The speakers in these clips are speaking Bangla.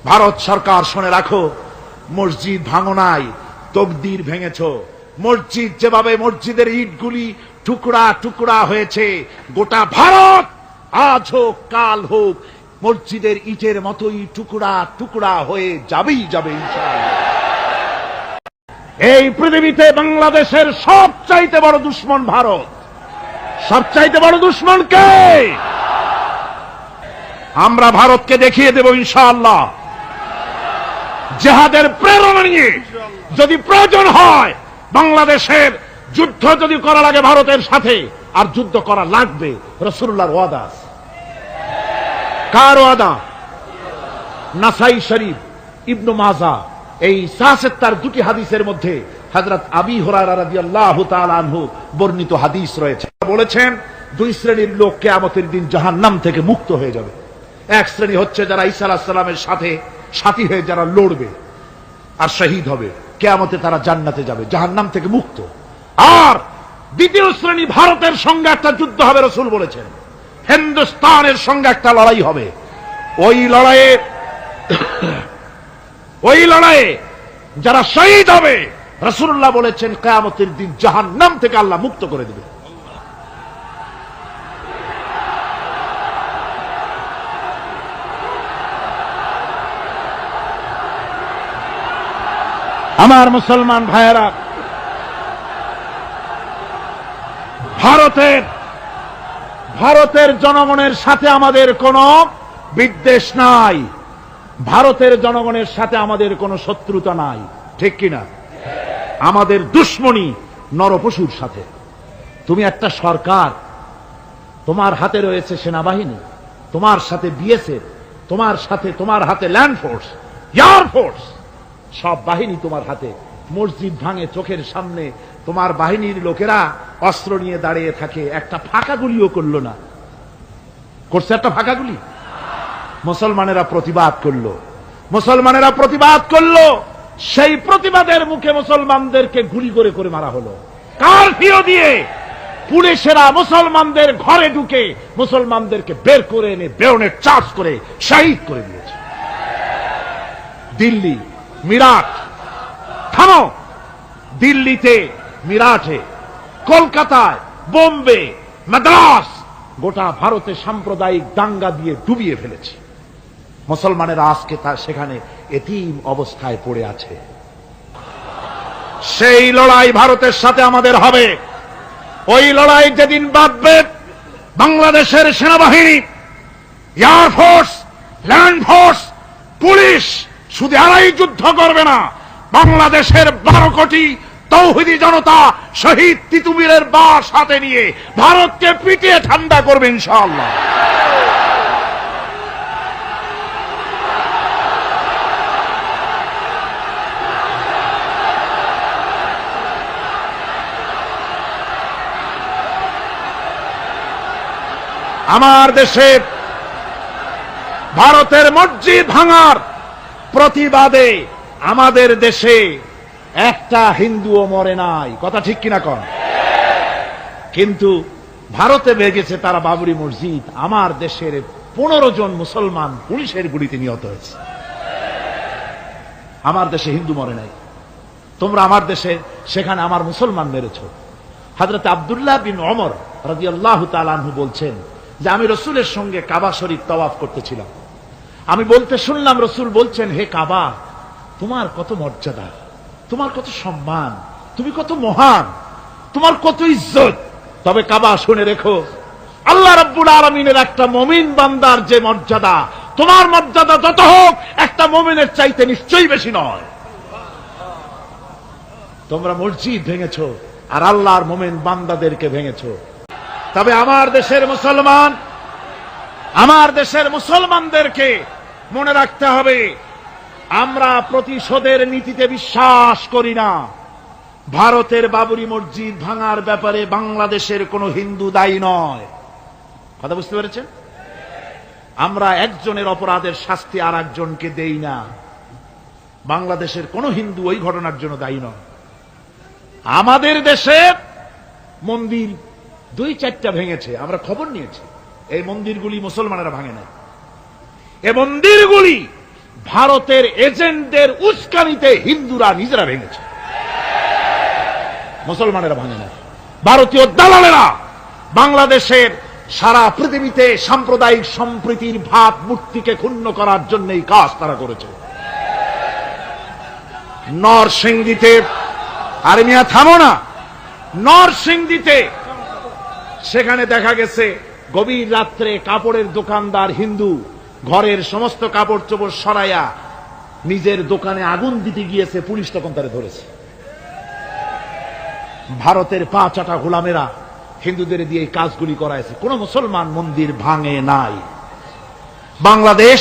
ভারত সরকার শুনে রাখো, মসজিদ ভাঙো নাই, তকদির ভেঙেছ। মসজিদ যেভাবে মসজিদের ইটগুলি টুকরা টুকরা হয়েছে, গোটা ভারত আজ হোক কাল হোক মসজিদের ইটের মতোই টুকরা টুকরা হয়ে যাবেই যাবে ইনশাআল্লাহ। এই পৃথিবীতে বাংলাদেশের সবচাইতে বড় দুশ্মন ভারত। সবচাইতে বড় দুশ্মন কে? আমরা ভারতকে দেখিয়ে দেব ইনশাআল্লাহ। জিহাদের প্রেরণা নিয়ে যদি প্রয়োজন হয়, বাংলাদেশের যুদ্ধ যদি করা লাগে ভারতের সাথে, আর যুদ্ধ করা লাগবে, রাসূলুল্লাহর ওয়াদা। কার ওয়াদা? নাসাই শরীফ, ইবনে মাজাহ, এই তার দুটি হাদিসের মধ্যে হযরত আবী হুরায়রা রাদিয়াল্লাহু তাআলা আনহু বর্ণিত হাদিস রয়েছে। বলেছেন, দুই শ্রেণীর লোক কিয়ামতের দিন জাহান্নাম থেকে মুক্ত হয়ে যাবে। এক শ্রেণী হচ্ছে যারা ঈসা আলাইহিস সালামের সাথে সাথী হয়ে যারা লড়বে আর শহীদ হবে, কিয়ামতে তারা জান্নাতে যাবে, জাহান্নাম থেকে মুক্ত। আর দ্বিতীয় শ্রেণী, ভারতের সঙ্গে একটা যুদ্ধ হবে, রাসূল বলেছেন হিন্দুস্তানের সঙ্গে একটা লড়াই হবে। ওই লড়াইয়ে যারা শহীদ হবে, রাসূলুল্লাহ বলেছেন কিয়ামতের দিন জাহান্নাম থেকে আল্লাহ মুক্ত করে দেবে। আমার মুসলমান ভাইয়েরা, ভারতের জনগণের সাথে আমাদের কোনো বিদ্বেষ নাই, ভারতের জনগণের সাথে আমাদের কোনো শত্রুতা নাই, ঠিক কিনা? আমাদের দুশ্মনী নরপশুর সাথে। তুমি একটা সরকার, তোমার হাতে রয়েছে সেনাবাহিনী, তোমার সাথে বিএসএফ, তোমার হাতে ল্যান্ড ফোর্স, এয়ার ফোর্স, সব বাহিনী তোমার হাতে। মসজিদ ভাঙে চোখের সামনে, তোমার বাহিনীর লোকেরা অস্ত্র নিয়ে দাঁড়িয়ে থাকে, একটা ফাঁকা গুলিও করলো না। করছে একটা ফাঁকা গুলি? মুসলমানেরা প্রতিবাদ করলো, সেই প্রতিবাদের মুখে মুসলমানদেরকে গুলি করে করে মারা হলো। কারফিউ দিয়ে পুলিশেরা মুসলমানদের ঘরে ঢুকে মুসলমানদেরকে বের করে এনে বেয়নেট চার্জ করে শহীদ করে দিয়েছে। দিল্লি, মিরাট, থামো। দিল্লিতে, মিরাটে, কলকাতায়, বোম্বে, মাদ্রাস, গোটা ভারতে সাম্প্রদায়িক দাঙ্গা দিয়ে ডুবিয়ে ফেলেছে। মুসলমানেরা আজকে সেখানে এতিম অবস্থায় পড়ে আছে। সেই লড়াই ভারতের সাথে আমাদের হবে। ওই লড়াই যেদিন বাঁধবে, বাংলাদেশের সেনাবাহিনী, air force, land force, police শুধু এরাই যুদ্ধ করবে না, বাংলাদেশের 12 কোটি তৌহিদি জনতা শহীদ তিতুমীরের বাস হাতে নিয়ে ভারতকে পিটিয়ে ঠান্ডা করবে ইনশাআল্লাহ। আমার দেশে ভারতের মসজিদ ভাঙার প্রতিবাদে আমাদের দেশে একটা হিন্দুও মরে নাই, কথা ঠিক কিনা কন? কিন্তু ভারতে ভেঙেছে তারা বাবরি মসজিদ, আমার দেশের 15 জন মুসলমান পুলিশের গুলিতে নিহত হয়েছে। আমার দেশে হিন্দু মরে নাই, তোমরা আমার দেশে সেখানে আমার মুসলমান মেরেছ। হযরত আব্দুল্লাহ বিন ওমর রাদিয়াল্লাহু তাআলা আনহু বলছেন যে আমি রাসূলের সঙ্গে কাবা শরীফ তাওয়াফ করতেছিলাম, আমি বলতে শুনলাম রাসূল বলছেন, হে কাবা, তোমার কত মর্যাদা, তোমার কত সম্মান, তুমি কত মহান, তোমার কত ইজ্জত। তবে কাবা শুনে রেখো, আল্লাহ রাব্বুল আলামিনের একটা মুমিন বান্দার যে মর্যাদা, তোমার মর্যাদা যত হোক একটা মুমিনের চাইতে নিশ্চয়ই বেশি নয়। তোমরা মসজিদ ভেঙেছো আর আল্লাহর মুমিন বান্দাদেরকে ভেঙেছো। তবে আমার দেশের মুসলমানদেরকে মনে রাখতে হবে, আমরা প্রতিশোধের নীতিতে বিশ্বাস করি না। ভারতের বাবরি মসজিদ ভাঙার ব্যাপারে বাংলাদেশের কোন হিন্দু দায়ী নয়, কথা বুঝতে পেরেছেন? আমরা একজনের অপরাধের শাস্তি আর একজনকে দেই না। বাংলাদেশের কোন হিন্দু ওই ঘটনার জন্য দায়ী নয়। আমাদের দেশে মন্দির 2-4টা ভেঙেছে, আমরা খবর নিয়েছি। এই মন্দিরগুলি মুসলমানেরা ভাঙে নাই, এই মন্দিরগুলি ভারতের এজেন্টদের উস্কানিতে হিন্দুরা নিজেরা ভেঙেছে, মুসলমানেরা ভাঙে না। ভারতীয় দালালেরা বাংলাদেশের সারা পৃথিবীতে সাম্প্রদায়িক সম্প্রীতির ভাবমূর্তিকে ক্ষুণ্ণ করার জন্য এই কাজ তারা করেছে। নরসিংদীতে, আরে মিয়া থামো না, নরসিংদীতে সেখানে দেখা গেছে গভীর রাত্রে কাপড়ের দোকানদার হিন্দু ঘরের সমস্ত কাপড় চোপড় সরাইয়া নিজের দোকানে আগুন দিতে গিয়েছে, পুলিশ তখন তারে ধরেছে। ভারতের পা চাটা গোলামেরা হিন্দুদের দিয়ে এই কাজগুলি করাইছে, কোন মুসলমান মন্দির ভাঙে নাই। বাংলাদেশ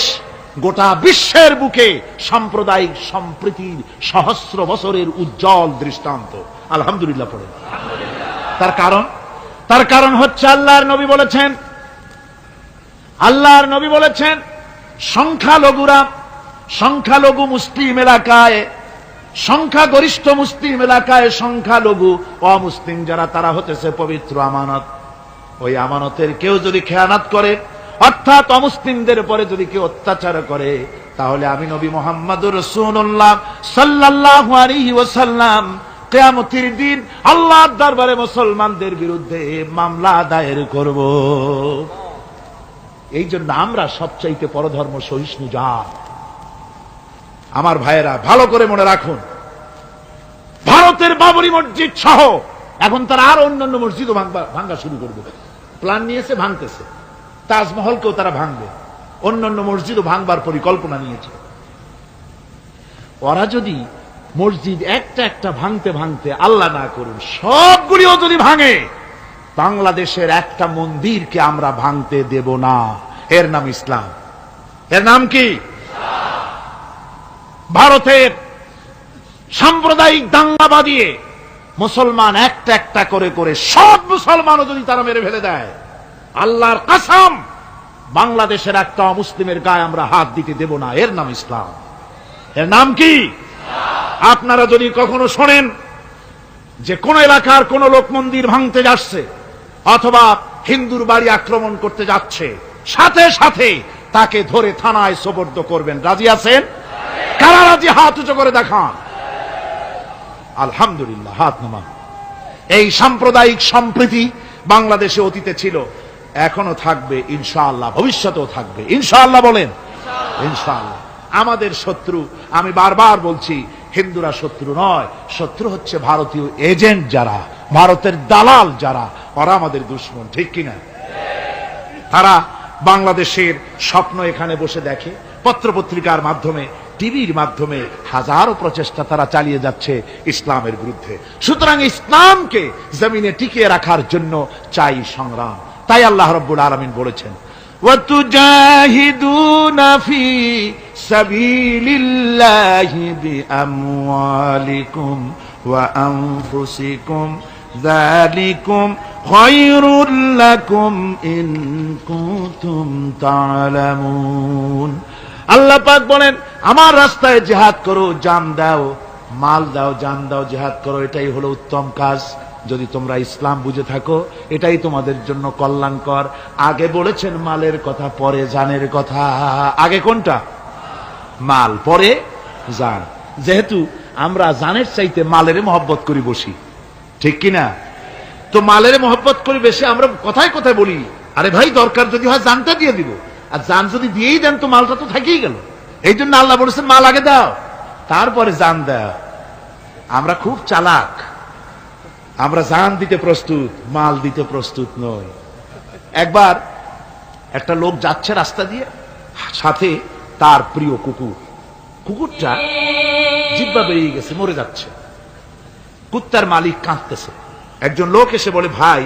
গোটা বিশ্বের বুকে সাম্প্রদায়িক সম্প্রীতির সহস্র বছরের উজ্জ্বল দৃষ্টান্ত। আলহামদুলিল্লাহ পড়ে। তার কারণ হচ্ছে আল্লাহর নবী বলেছেন সংখ্যালঘু মুসলিম এলাকায়, সংখ্যাগরিষ্ঠ মুসলিম এলাকায় সংখ্যালঘু অমুসলিম যারা, তারা হতেছে পবিত্র আমানত। ওই আমানতের কেউ যদি খেয়ানত করে, অর্থাৎ অমুসলিমদের উপরে যদি কেউ অত্যাচার করে, তাহলে আমি নবী মুহাম্মদুর রাসূলুল্লাহ সাল্লাল্লাহু আলাইহি ওয়াসাল্লাম কিয়ামতের দিন আল্লাহর দরবারে মুসলমানদের বিরুদ্ধে মামলা দায়ের করব। এই জন্য আমরা সবচাইতে পরধর্ম সহিষ্ণু জাত। আমার ভাইয়েরা ভালো করে মনে রাখুন, ভারতের বাবরি মসজিদ সহ এখন তারা আরো অন্যান্য মসজিদও ভাঙ্গা শুরু করবে, প্ল্যান নিয়েছে, ভাঙতেছে। তাজমহলকেও তারা ভাঙবে, অন্যান্য মসজিদও ভাঙবার পরিকল্পনা নিয়েছে। ওরা যদি মসজিদ একটা একটা ভাঙতে ভাঙতে, আল্লাহ না করুন, সবগুলিও যদি ভাঙে, বাংলাদেশের একটা মন্দিরকে আমরা ভাঙতে দেব না। এর নাম ইসলাম। এর নাম কি? ভারতের সাম্প্রদায়িক দাঙ্গা বাঁধিয়ে মুসলমান একটা একটা করে করে সব মুসলমানও যদি তারা মেরে ফেলে দেয়, আল্লাহর কসম, বাংলাদেশের একটা মুসলিমের গায়ে আমরা হাত দিতে দেব না। এর নাম ইসলাম। এর নাম কি? আপনারা যদি কখনো শোনেন যে কোন এলাকার কোন লোক মন্দির ভাঙতে যাচ্ছে অথবা হিন্দুর বাড়ি আক্রমণ করতে যাচ্ছে, সাথে সাথে তাকে ধরে থানায় সোপর্দ করবেন। রাজি আছেন? কারা রাজি? হাত উঁচু করে দেখান। আলহামদুলিল্লাহ, হাত নামান। এই সাম্প্রদায়িক সম্প্রীতি বাংলাদেশে অতীতে ছিল, এখনো থাকবে ইনশাআল্লাহ, ভবিষ্যতেও থাকবে ইনশাআল্লাহ। বলেন ইনশাআল্লাহ। আমাদের শত্রু, আমি বারবার বলছি, হিন্দুরা শত্রু নয়, শত্রু হচ্ছে ভারতীয় এজেন্ট যারা, ভারতের দালাল যারা, ওরা আমাদের দুশমন। ঠিক কিনা? তারা বাংলাদেশের স্বপ্ন এখানে বসে দেখে, পত্রপত্রিকার মাধ্যমে, টিভির মাধ্যমে হাজারো প্রচেষ্টা তারা চালিয়ে যাচ্ছে ইসলামের বিরুদ্ধে। সুতরাং ইসলামকে জমিনে টিকিয়ে রাখার জন্য চাই সংগ্রাম। তাই আল্লাহ রাব্বুল আলামিন বলেছেন, ওয়াতুজাহিদুনা ফি সাবিলিল্লাহি বিআমওয়ালিকুম ওয়া আনফুসিকুম যালিকুম খায়রুল লাকুম ইন কুনতুম তা'লামুন। আল্লাহ পাক বলেন, আমার রাস্তায় জিহাদ করো, জান দাও, মাল দাও, জান দাও, জিহাদ করো, এটাই হলো উত্তম কাজ। যদি তোমরা ইসলাম বুঝে থাকো, এটাই তোমাদের জন্য কল্যাণকর। আগে বলেছেন মালের কথা, পরে জানের কথা। আগে কোনটা? মাল, পরে জান। যেহেতু আমরা জানের চাইতে মালের মহব্বত করি বসি, ঠিক কিনা? তো মালের মহব্বত করি বেশি, আমরা কথায় কথায় বলি, আরে ভাই দরকার যদি হয় জানটা দিয়ে দিব, আর জান যদি দিয়েই দেন তো মালটা তো থেকেই গেল। এই জন্য আল্লাহ বলেছেন মাল আগে দাও, তারপরে জান দাও। আমরা খুব চালাক, আমরা জান দিতে প্রস্তুত, মাল দিতে প্রস্তুত নই। একবার একটা লোক যাচ্ছে রাস্তা দিয়ে, সাথে তার প্রিয় কুকুর। কুকুরটা জিহ্বা বেরিয়ে গেছে, মরে যাচ্ছে। কুত্তার মালিক কাঁদতেছে। একজন লোক এসে বলে, ভাই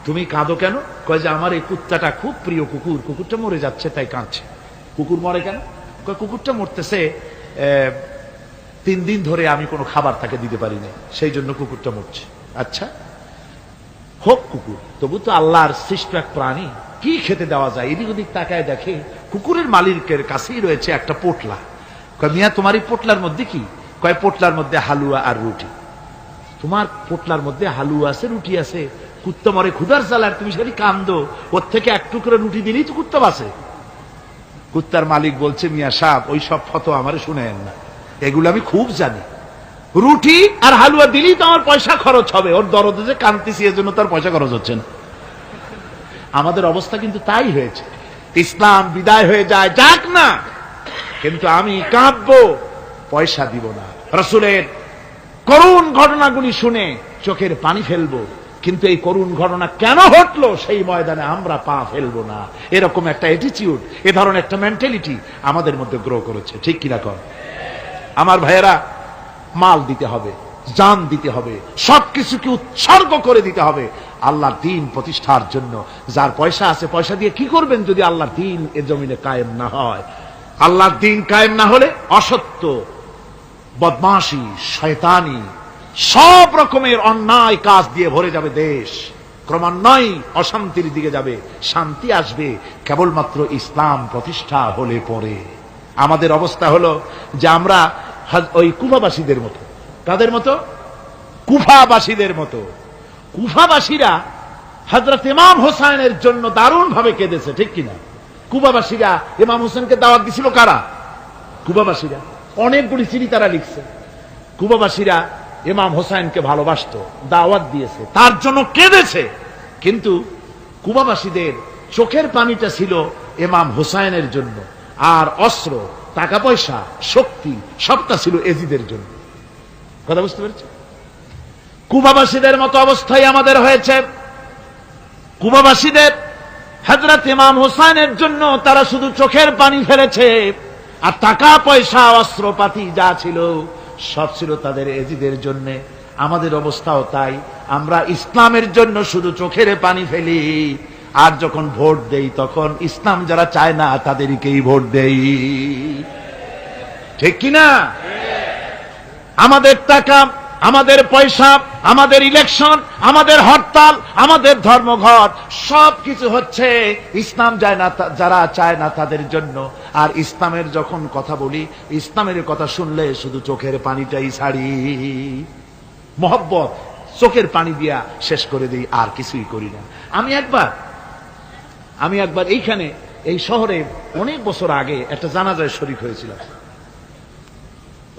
তুমি কাঁদো কেন? কয় যে আমার এই কুত্তাটা খুব প্রিয় কুকুর, কুকুরটা মরে যাচ্ছে তাই কাঁদছে। কুকুর মরে কেন? কয় কুকুরটা মরতেছে 3 দিন ধরে আমি কোনো খাবার তাকে দিতে পারি না, সেই জন্য কুকুরটা মরছে। আচ্ছা হোক কুকুর, তবু তো আল্লাহর সৃষ্ট এক প্রাণী, কি খেতে দেওয়া যায়? এদিক ওদিক তাকায় দেখে কুকুরের মালিকের কাছেই রয়েছে একটা পোটলা। কয় মিয়া তোমার এই পোটলার মধ্যে কি? কয় পোটলার মধ্যে হালুয়া আর রুটি। তোমার পোটলার মধ্যে হালুয়া আছে, রুটি আছে, কুত্তা মরে ক্ষুধার জ্বালার, তুমি সেখানে কান্দো, ওর থেকে এক টুকরো রুটি দিলেই তো কুত্তা বাঁচে। কুত্তার মালিক বলছে, মিয়া সাহেব ওই সব ফতো আমারে শুনেন না, এগুলো আমি খুব জানি। রুটি আর হালুয়া দিলেই তো আমার পয়সা খরচ হবে, ওর দরদে যে কান্তিছি এর জন্য তার পয়সা খরচ হচ্ছে না। আমাদের অবস্থা কিন্তু তাই হয়েছে। ইসলাম বিদায় হয়ে যায়, যাক না, কিন্তু আমি কাঁদবো, পয়সা দিব না। রাসূলের করুণ ঘটনাগুলি শুনে চোখের পানি ফেলবো, কিন্তু এই করুণ ঘটনা কেন ঘটলো সেই ময়দানে আমরা পা ফেলবো না। এরকম একটা অ্যাটিটিউড, এ ধরনের একটা মেন্টালিটি আমাদের মধ্যে গ্রো করেছে, ঠিক কিনা কর? আমার ভাইয়েরা, মাল দিতে হবে, জান দিতে হবে, সবকিছুকে উৎসর্গ করে দিতে হবে আল্লাহর দ্বীন প্রতিষ্ঠার জন্য। যার পয়সা আছে, পয়সা দিয়ে কি করবেন যদি আল্লাহর দ্বীন এ জমিনে কায়েম না হয়? আল্লাহর দ্বীন কায়েম না হলে অসত্য, বদমাশি, শয়তানি, সব রকমের অন্যায় কাজ দিয়ে ভরে যাবে দেশ, ক্রমান্বয়ে অশান্তির দিকে যাবে। শান্তি আসবে কেবলমাত্র ইসলাম প্রতিষ্ঠা হলে পরে। আমাদের অবস্থা হলো যে আমরা ওই কুফাবাসীদের মতো। কাদের মতো? কুফাবাসীদের মতো। কুফাবাসীরা হযরত ইমাম হোসেনের জন্য দারুণ ভাবে কেঁদেছে, ঠিক কিনা? কুফাবাসীরা ইমাম হোসেনকে দাওয়াত দিছিল কারা? কুফাবাসীরা। অনেকগুলি চিঠি তারা লিখছে। কুফাবাসীরা ইমাম হোসেনকে ভালোবাসতো, দাওয়াত দিয়েছে, তার জন্য কেঁদেছে। কিন্তু কুফাবাসীদের চোখের পানিটা ছিল ইমাম হোসেনের জন্য, আর অস্ত্র, টাকা পয়সা, শক্তি সবটা ছিল এজিদের জন্য। কথা বুঝতে পেরেছ? কুফাবাসীদের মতো অবস্থায় আমাদের হয়েছে। কুফাবাসীদের হযরত ইমাম হোসেনের জন্য তারা শুধু চোখের পানি ফেলেছে, আর টাকা পয়সা, অস্ত্রপাতি যা ছিল সব ছিল তাদের এজিদের জন্য। আমাদের অবস্থাও তাই। আমরা ইসলামের জন্য শুধু চোখের পানি ফেলি, আর যখন ভোট দেই তখন ইসলাম যারা চায় না তাদেরকেই ভোট দেই, ঠিক কিনা? আমাদের টাকা, আমাদের পয়সা, আমাদের ইলেকশন, আমাদের হরতাল, আমাদের ধর্মঘট সবকিছু হচ্ছে ইসলাম যায় না, যারা চায় না তাদের জন্য। আর ইসলামের যখন কথা বলি, ইসলামের কথা শুনলে শুধু চোখের পানিটাই ছাড়ি, মহব্বত চোখের পানি দিয়া শেষ করে দিই, আর কিছুই করি না। আমি একবার এইখানে এই শহরে অনেক বছর আগে একটা জানাজায় শরীক হয়েছিলাম।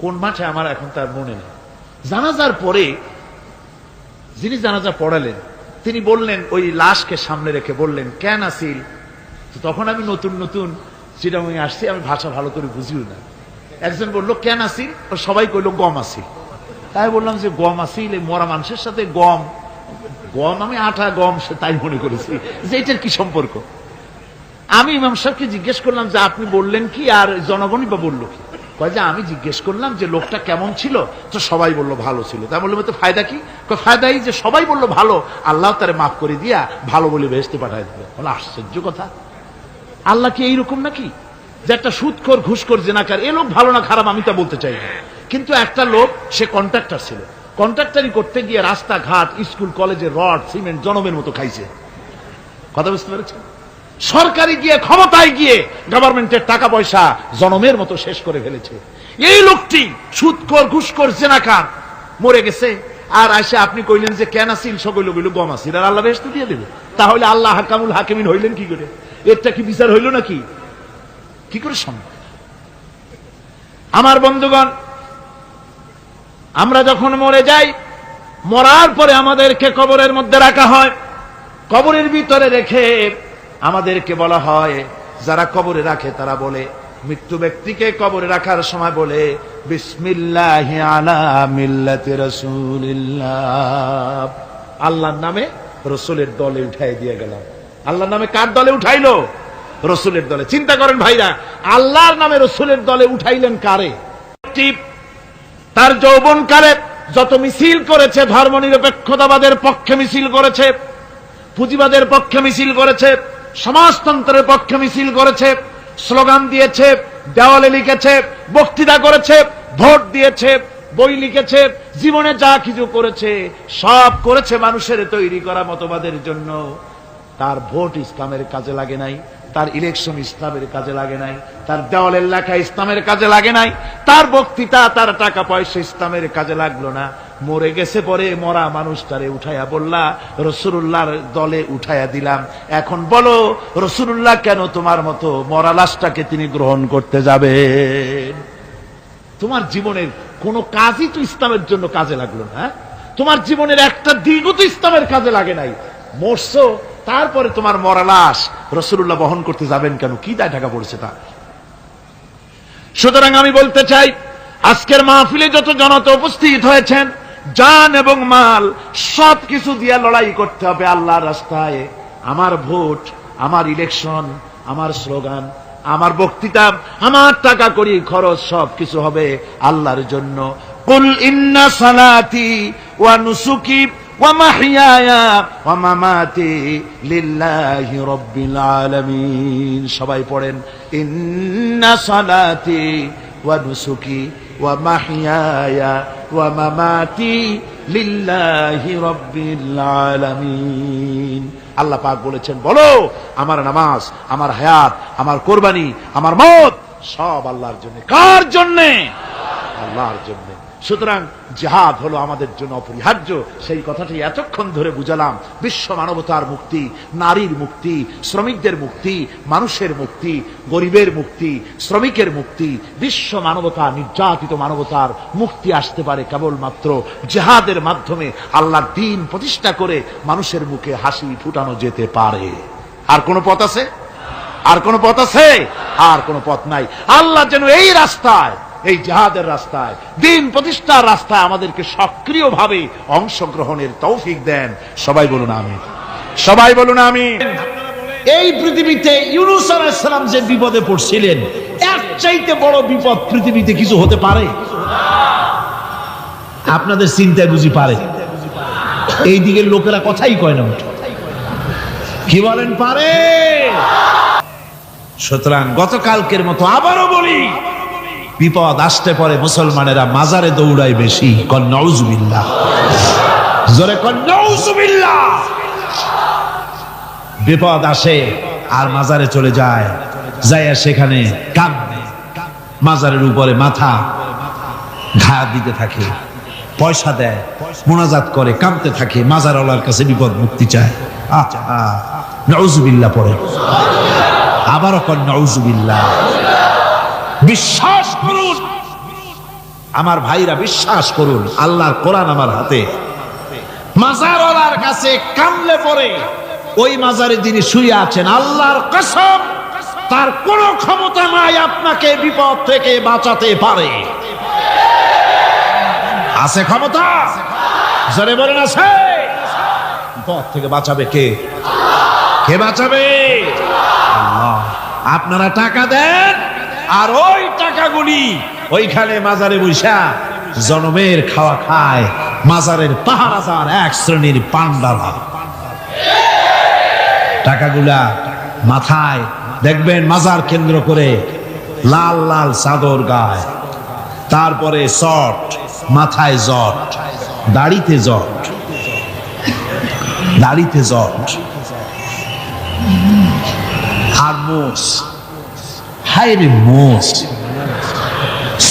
কোন মাঠে আমার এখন তার মনে নেই। জানাজার পরে যিনি জানাজা পড়ালেন তিনি বললেন, ওই লাশকে সামনে রেখে বললেন, কেন আসিল? তখন আমি নতুন নতুন চিটাগাং আসছি, আমি ভাষা ভালো করে বুঝিও না। একজন বললো কেন আসিল, সবাই কইল গম আসিল। তাই বললাম যে গম আসিল, এই মরা মানুষের সাথে গম, আমি আটা গম তাই মনে করেছি যে এটার কি সম্পর্ক। আমি ইমাম সাহেবকে জিজ্ঞেস করলাম যে আপনি বললেন কি, আর জনগণই বা বললো কি? কয় যে আমি জিজ্ঞেস করলাম যে লোকটা কেমন ছিল, তো সবাই বললো ভালো ছিল। তাই বললাম তো ফায়দা কি? ফায়দাই যে সবাই বললো ভালো, আল্লাহ তারে মাফ করে দিয়া ভালো বলে বেহেশতে পাঠায় দিবে। বলে আশ্চর্য কথা, আল্লাহ কি এইরকম নাকি যে একটা সুদখোর, ঘুষখোর, জেনাকার, এ লোক ভালো না খারাপ আমি তা বলতে চাই না, কিন্তু একটা লোক সে কন্ট্রাক্টর ছিল, কন্ট্রাক্টারি করতে গিয়ে রাস্তাঘাট, স্কুল কলেজের রড সিমেন্ট জনমের মতো খাইছে। কথা বুঝতে পেরেছেন? সরকারি গিয়ে, ক্ষমতায় গিয়ে গভর্নমেন্টের টাকা পয়সা জনমের মতো শেষ করে ফেলেছে। এই লোকটি সুদখোর, ঘুষখোর, জেনাকার মরে গেছে। আর আসে আপনি কইলেন যে কেন আসিল, সকল কইল গম আসিল, আর আল্লাহ বেহেশত দিয়ে দেবে। তাহলে আল্লাহ হাকামুল হাকিমিন হইলেন কি করে? এরটা কি বিচার হইল নাকি? কি করে সম্ভব? আমার বন্ধুগণ, আমরা যখন মরে যাই, মরার পরে আমাদেরকে কবরের মধ্যে রাখা হয়। কবরের ভিতরে রেখে আমাদেরকে বলা হয়, যারা কবরে রাখে তারা বলে, মৃত্যু ব্যক্তিকে কবরে রাখার সময় বলে, বিসমিল্লাহি আলা মিল্লাতি রাসূলিল্লাহ, আল্লাহর নামে রসুলের দলে উঠাই দিয়ে গেলাম। আল্লাহর নামে কার দলে উঠাইলো? রসুলের দলে। চিন্তা করেন ভাইরা, আল্লাহর নামে রসুলের দলে উঠাইলেন কারে? তার যৌবনকালে যত মিছিল করেছে, ধর্ম নিরপেক্ষতাবাদের পক্ষে মিছিল করেছে, পুঁজিবাদের পক্ষে মিছিল করেছে, সমাজতন্ত্রের পক্ষে মিছিল করেছে, স্লোগান দিয়েছে, দেওয়ালে লিখেছে, বক্তৃতা করেছে, ভোট দিয়েছে, বই লিখেছে, জীবনে যা কিছু করেছে সব করেছে মানুষের তৈরি করা মতবাদের জন্য। তার ভোট ইসলামের কাজে লাগে নাই, তার ইলেকশন ইসলামের কাজে লাগে নাই, তার দেওয়ালের লেখা ইসলামের কাজে লাগে নাই, তার বক্তৃতা, তার টাকা পয়সা ইসলামের কাজে লাগলো না। মরে গেছে, পরে মরা মানুষটারে উঠাইয়া বললা রাসূলুল্লাহর দলে উঠাইয়া দিলাম, এখন বলো রাসূলুল্লাহ কেন তোমার মতো মরা লাশটাকে তিনি গ্রহণ করতে যাবেন? তোমার জীবনের কোন কাজই তো ইসলামের জন্য কাজে লাগলো না। তোমার জীবনের একটা দিকও তো ইসলামের কাজে লাগে নাই। মরছো, তারপরে তোমার মরা লাশ রাসূলুল্লাহ বহন করতে যাবেন কেন? কি দায় ঢাকা পড়েছে তা? সুতরাং আমি বলতে চাই, আজকের মাহফিলে যত জনতা উপস্থিত হয়েছেন, জান এবং মাল সবকিছু দিয়ে লড়াই করতে হবে আল্লাহর রাস্তায়। আমার ভোট, আমার ইলেকশন, আমার স্লোগান, আমার বক্তৃতা, আমার টাকা করি খরচ সবকিছু হবে আল্লাহর জন্য। কুল ইন্না সালাতি ওয়া নুসুকি ওয়া মাহইয়ায়া ওয়া মামাতি লিল্লাহি রাব্বিল আলামিন। সবাই পড়েন, ইন্না সালাতি ওয়া নুসুকি ওয়া মাহইয়ায়া ওয়া মামাতি লিল্লাহি রাব্বিল আলামিন। আল্লাহ পাক বলেছেন, বলো আমার নামাজ, আমার হায়াত, আমার কোরবানি, আমার মত সব আল্লাহর জন্য। কার জন্য? আল্লাহর জন্য। সুতরাং জিহাদ হলো আমাদের জন্য অপরিহার্য। সেই কথাটি এতক্ষণ ধরে বুঝালাম। বিশ্ব মানবতার মুক্তি, নারীর মুক্তি, শ্রমিকদের মুক্তি, মানুষের মুক্তি, গরিবের মুক্তি, শ্রমিকের মুক্তি, বিশ্ব মানবতা, নির্যাতিত মানবতার মুক্তি আসতে পারে কেবলমাত্র জিহাদের মাধ্যমে। আল্লাহর দ্বীন প্রতিষ্ঠা করে মানুষের মুখে হাসি ফুটানো যেতে পারে। আর কোন পথ আছে? আর কোন পথ আছে? আর কোন পথ নাই। আল্লাহ যেন এই রাস্তায়, এই জিহাদের রাস্তায়, দ্বীন প্রতিষ্ঠার রাস্তায় আমাদেরকে সক্রিয়ভাবে অংশগ্রহণের তৌফিক দেন। সবাই বলুন আমিন। সবাই বলুন আমিন। এই পৃথিবীতে ইউনূস আলাইহিস সালাম যে বিপদে পড়ছিলেন, এর চাইতে বড় বিপদ পৃথিবীতে কিছু হতে পারে? আপনাদের চিন্তায় বুঝি পারে? এই দিকের লোকেরা কথাই কয় না। কি বলেন, পারে? সুতরাং গতকালকের মতো আবারও বলি, বিপদ আসতে পরে মুসলমানেরা মাজারে দৌড়ায় বেশি। কন নাউজুবিল্লাহ, জোরে কন নাউজুবিল্লাহ। বিপদ আসে আর মাজারে চলে যায়, যাইয়া সেখানে কাঁদে, মাজারের উপরে মাথা ঘা দিতে থাকে, পয়সা দেয়, মুনাজাত করে, কাঁদতে থাকে, মাজারওয়ালার কাছে বিপদ মুক্তি চায়। নাউজুবিল্লাহ পড়ে, আবারও কন নাউজুবিল্লাহ। বিশ্বাস করুন আমার ভাইরা, বিশ্বাস করুন, আল্লাহর কোরআন আমার হাতে। মাজারওয়ালার কাছে কামলে পড়ে ওই মাজারে যিনি শুয়ে আছেন, আল্লাহর কসম তার কোনো ক্ষমতা নাই আপনাকে বিপদ থেকে বাঁচাতে পারে। আছে ক্ষমতা? জোরে বলেন, আছে। বিপদ থেকে বাঁচাবে কে? কে বাঁচাবে? আল্লাহ। আপনারা টাকা দেন, আর ওই টাকাগুলি ওইখানে মাজারে বৈশা জনমের খাওয়া খায় মাজারের পাহারাদার এক শ্রেণীর পান্ডারা। টাকাগুলা মাথায় দেখবেন মাজার কেন্দ্র করে লাল লাল চাদর গায়, তারপরে চট, মাথায় জট, দাড়িতে জট, দাড়িতে জট, আর মোষ। হায় রে মোষ!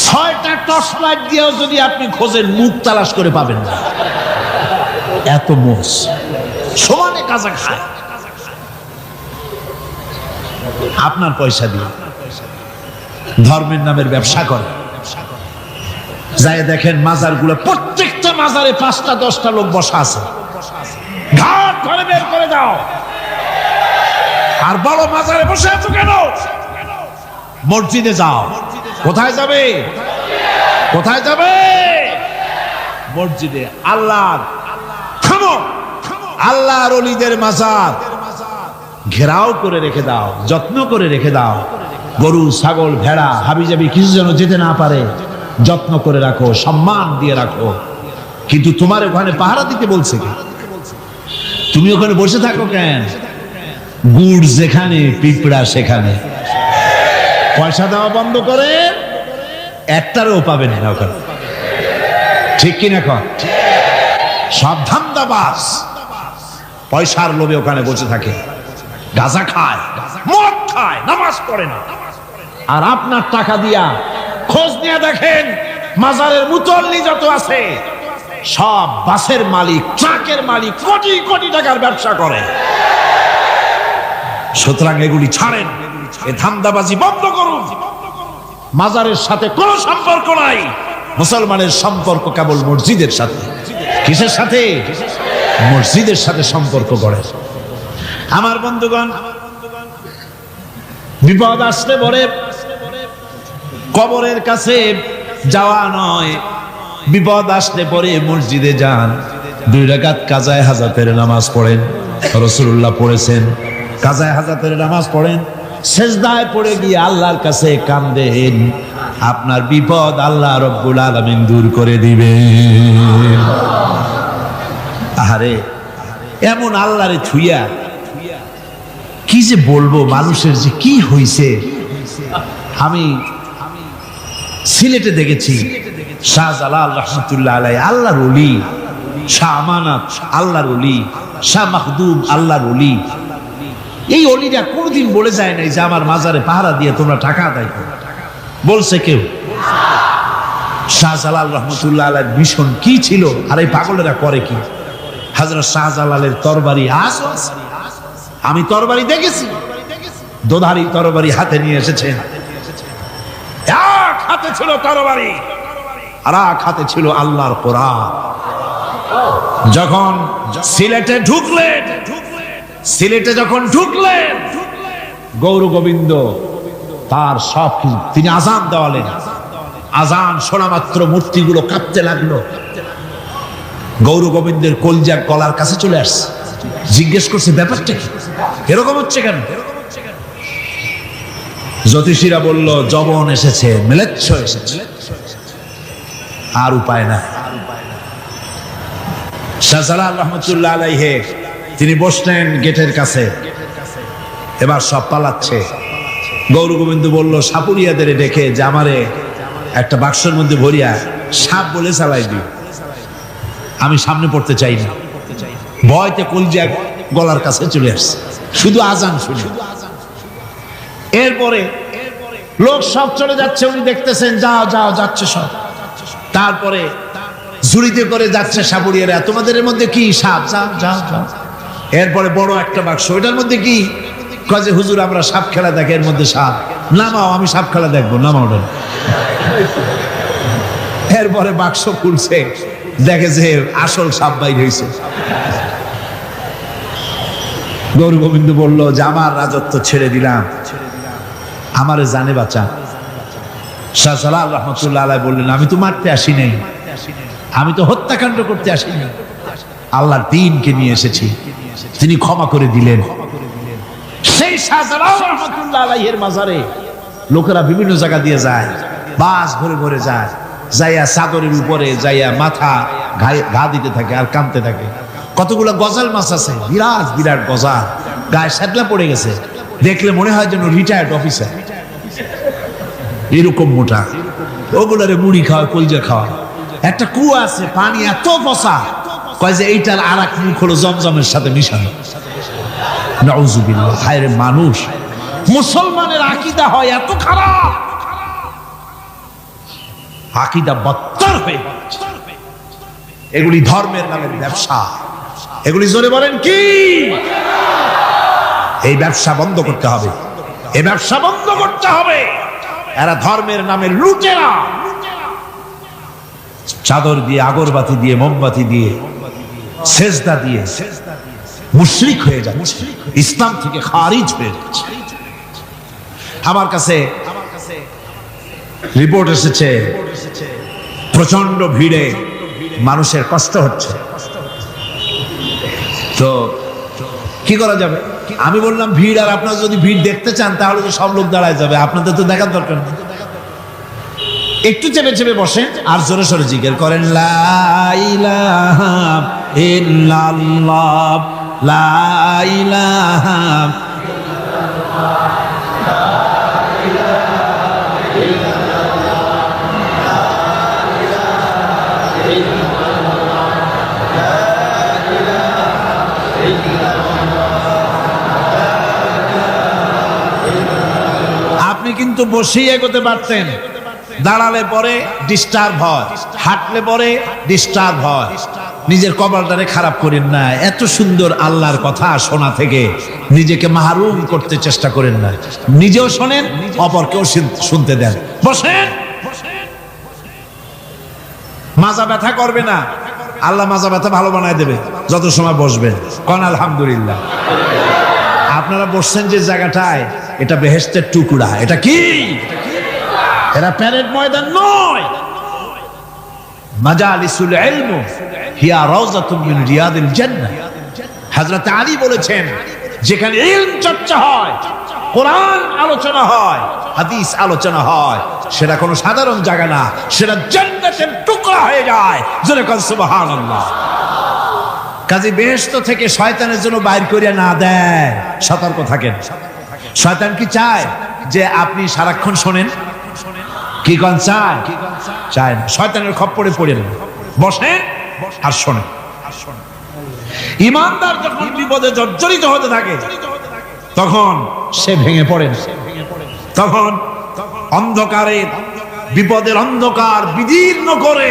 6টা টর্চ লাইট দিয়েও যদি আপনি খোঁজেন, মুখ তালাশ করে পাবেন না। এত মোষ সমানে কাজা খায় আপনার পয়সা দিয়ে। ধর্মের নামের ব্যবসা করে। যাই দেখেন মাজারগুলো, প্রত্যেকটা মাজারে 5টা 10টা লোক বসা আছে। ঘাট ঘরে বের করে দাও। আর বড় মাজারে বসে আছো কেন? মসজিদে যাও। কোথায় যাবে? কোথায় যাবে? মসজিদে। আল্লাহর আল্লাহর ওলিদের মাজার ঘেরাও করে রেখে দাও, যত্ন করে রেখে দাও। গরু, ছাগল, ভেড়া, হাবিজাবি কিছু যেন যেতে না পারে, যত্ন করে রাখো, সম্মান দিয়ে রাখো। কিন্তু তোমার ওখানে পাহারা দিতে বলছে কি? তুমি ওখানে বসে থাকো কেন? গুড় যেখানে, পিঁপড়া সেখানে। পয়সা দেওয়া বন্ধ করে একটারও পাবেন না ওখানে। ঠিক কিনা কর? সব ধান্দাবাজ পয়সার লোভে ওখানে বসে থাকে, গাঁজা খায়, মদ খায়, নামাজ পড়ে না। আর আপনার টাকা দিয়া খোঁজ নিয়ে দেখেন, মাজারের মুতল্লি যত আছে সব বাসের মালিক, ট্রাকের মালিক, কোটি কোটি টাকার ব্যবসা করে। সুতরাং এগুলি ছাড়েন, এ ধান্দাবাজি বন্ধ করুন। মাজারের সাথে কোনো সম্পর্ক নাই। মুসলমানের সম্পর্ক কেবল মসজিদের সাথে। কিসের সাথে? মসজিদের সাথে সম্পর্ক গড়ে। আমার বন্ধুগণ, বিপদ আসলে পরে কবরের কাছে যাওয়া নয়, বিপদ আসলে পরে মসজিদে যান, 2 রাকাত কাজায়ে হাজাতের নামাজ পড়েন। রাসূলুল্লাহ পড়েছেন, কাজায়ে হাজাতের নামাজ পড়েন, সেজদায় পড়ে গিয়ে আল্লাহর কাছে কান্দেন, আপনার বিপদ আল্লাহ রব্বুল আলামিন দূর করে দিবেন। আরে এমন আল্লাহরে ছুঁয়া কি যে বলবো, মানুষের যে কি হইছে। আমি সিলেটে দেখেছি শাহজালাল রহমতুল্লাহ আলাই আল্লাহর ওলি, শাহ আমানত আল্লাহর ওলি, শাহ মাখদুম আল্লাহর ওলি। এই অলিরা কোনদিন বলে যায় নাই যে আমার মাজারে পাহারা দিয়ে তোমরা টাকা আদায় করো। বলছে কেউ? শাহজালাল রহমতুল্লাহ আলাইর মিশন কি ছিল, আর এই পাগলেরা করে কি? হযরত শাহজালালের তরবারি আছে, আমি তরবারি দেখেছি, দোধারি তরবারি হাতে নিয়ে এসেছেন। এক হাতে ছিল তরবারি আর এক হাতে ছিল আল্লাহর কোরআন। যখন সিলেটে ঢুকলেন, সিলেটে যখন ঢুকলেন, গৌর গোবিন্দ তার সব তিনি আজান দেওয়ালেন। আজান শোনা মাত্র মূর্তিগুলো কাঁপতে লাগলো। গৌর গোবিন্দের কলজা গলার কাছে চলে আসছে, জিজ্ঞেস করছে ব্যাপারটা কি, এরকম হচ্ছে কেন? জ্যোতিষীরা বলল জবন এসেছে, মেলেচ্ছ এসেছে, আর উপায় নাই। শাহজালাল রহমতুল্লাহ আলাইহি তিনি বসলেন গেটের কাছে, এবার সব পালাচ্ছে। গৌর গোবিন্দ বলল সাপুরিয়াদের ডেকে যে আমারে একটা বাক্সের মধ্যে ভরিয়া সাপ বলে চালাই দিই, আমি সামনে পড়তে চাই না। ভয়তে কলজা গলার কাছে চলে আসছে, শুধু আজান শুনে। এরপরে লোক সব চলে যাচ্ছে, উনি দেখতেছেন যাও যাও যাচ্ছে সব। তারপরে ঝুড়িতে করে যাচ্ছে সাপুরিয়ারা, তোমাদের এর মধ্যে কি? সাপ, যাও যাও যাও। এরপরে বড় একটা বাক্স, ওইটার মধ্যে কি? কাজে হুজুর আমরা সাপ খেলা দেখি, এর মধ্যে সাপ। নামাও, আমি সাপ খেলা দেখবো, নামাও ওটা। এরপরে বাক্স খুলছে, দেখে যে আসল সাপ বাইর হয়েছে। গৌর গোবিন্দ বলল যে আমার রাজত্ব ছেড়ে দিলাম, আমারে জানে বাঁচা। শাহজালাল রহমতুল্লাহ আলাইহি বললেন আমি তো মারতে আসি নাই, আমি তো হত্যাকাণ্ড করতে আসিনি, আল্লাহর দ্বীনকে নিয়ে এসেছি। তিনি ক্ষমা করে দিলেন। সেই শাহজালাল রহমতুল্লাহ আলাইহির মাজারে লোকেরা বিভিন্ন জায়গা দিয়ে যায়, বাস ভরে ভরে যায়, যাইয়া চাদরের উপরে যাইয়া মাথা ঘা দিতে থাকে আর কাঁদতে থাকে। কতগুলো গজাল মাছ আছে, বিরাট বিরাট গজাল, গায়ে স্যাটলা পড়ে গেছে, দেখলে মনে হয় যেন রিটায়ার্ড অফিসার, এরকম মোটা। ওগুলারে মুড়ি খাওয়া, কলজা খাওয়া। একটা কুয়া আছে, পানি এত পচা, কয় যে এইটার আর এক মুখ হলো জমজমের সাথে মিশানো। নাউজুবিল্লাহ। হায় রে মানুষ, মুসলমানের আকীদা হয় এত খারাপ, আকীদা বদতর হয়ে যাচ্ছে। এগুলি ধর্মের নামের ব্যবসা, এগুলি জোরে বলেন কি? এই ব্যবসা বন্ধ করতে হবে, এই ব্যবসা বন্ধ করতে হবে। এরা ধর্মের নামে লুটেরা, চাদর দিয়ে, আগরবাতি দিয়ে, মোমবাতি দিয়ে, সেজদা দিয়ে মুশরিক হয়ে যাচ্ছে, ইসলাম থেকে খারিজ হয়ে যাচ্ছে। আমার কাছে রিপোর্ট এসেছে প্রচন্ড ভিড়ে মানুষের কষ্ট হচ্ছে, তো কি করা যাবে? আমি বললাম ভিড়, আর আপনারা যদি ভিড় দেখতে চান তাহলে তো সব লোক দাঁড়ায় যাবে, আপনাদের তো দেখার দরকার নেই। একটু চেপে চেপে বসেন আর জোরে সোরে জিকির করেন লা ইলাহা ইল্লাল্লাহ, লা ইলাহা কিন্তু বসেই এগোতে পারতেন, দাঁড়ালে পরে ডিস্টার্ব হয়, হাঁটলে পরে ডিস্টার্ব হয়। নিজের কপালটারে খারাপ করেন না। এত সুন্দর আল্লাহর কথা শোনা থেকে নিজেকে মাহরুম করতে চেষ্টা করেন না। নিজেও শোনেন, অপরকেও শুনতে দেন। বসেন, মাজা ব্যথা করবে না, আল্লাহ মাজা ব্যথা ভালো বানায় দেবে যত সময় বসবেন। কোন আলহামদুলিল্লাহ। আপনারা বসছেন যে জায়গাটায়, এটা বেহেশতের টুকরা। এটা কি? এটা প্যারেড ময়দান নয়। মাজালিসুল ইলম হিয়া রাউযাতুম মিন রিয়াদিল জান্নাহ। হযরত আলী বলেছেন, যেখানে ইলম চর্চা হয়, কোরআন আলোচনা হয়, হাদিস আলোচনা হয়, সেটা কোনো সাধারণ জায়গা না, সেটা জান্নাতের টুকরা হয়ে যায়। জোরে কোন সুবহানাল্লাহ। কাজী বেহেশত থেকে শয়তানের জন্য বাইর করিয়া না দেয়, সতর্ক থাকেন। শয়তান কি চায়? যে আপনি সারাক্ষণ শোনেন। কি কোন চায়? চায় না। শয়তানের খপ্পরে পড়ে না, বসেন আর শোনেন। ইমানদার যখন বিপদে জর্জরিত হতে থাকে, তখন সে ভেঙে পড়ে না। তখন অন্ধকারে, বিপদের অন্ধকার বিদীর্ণ করে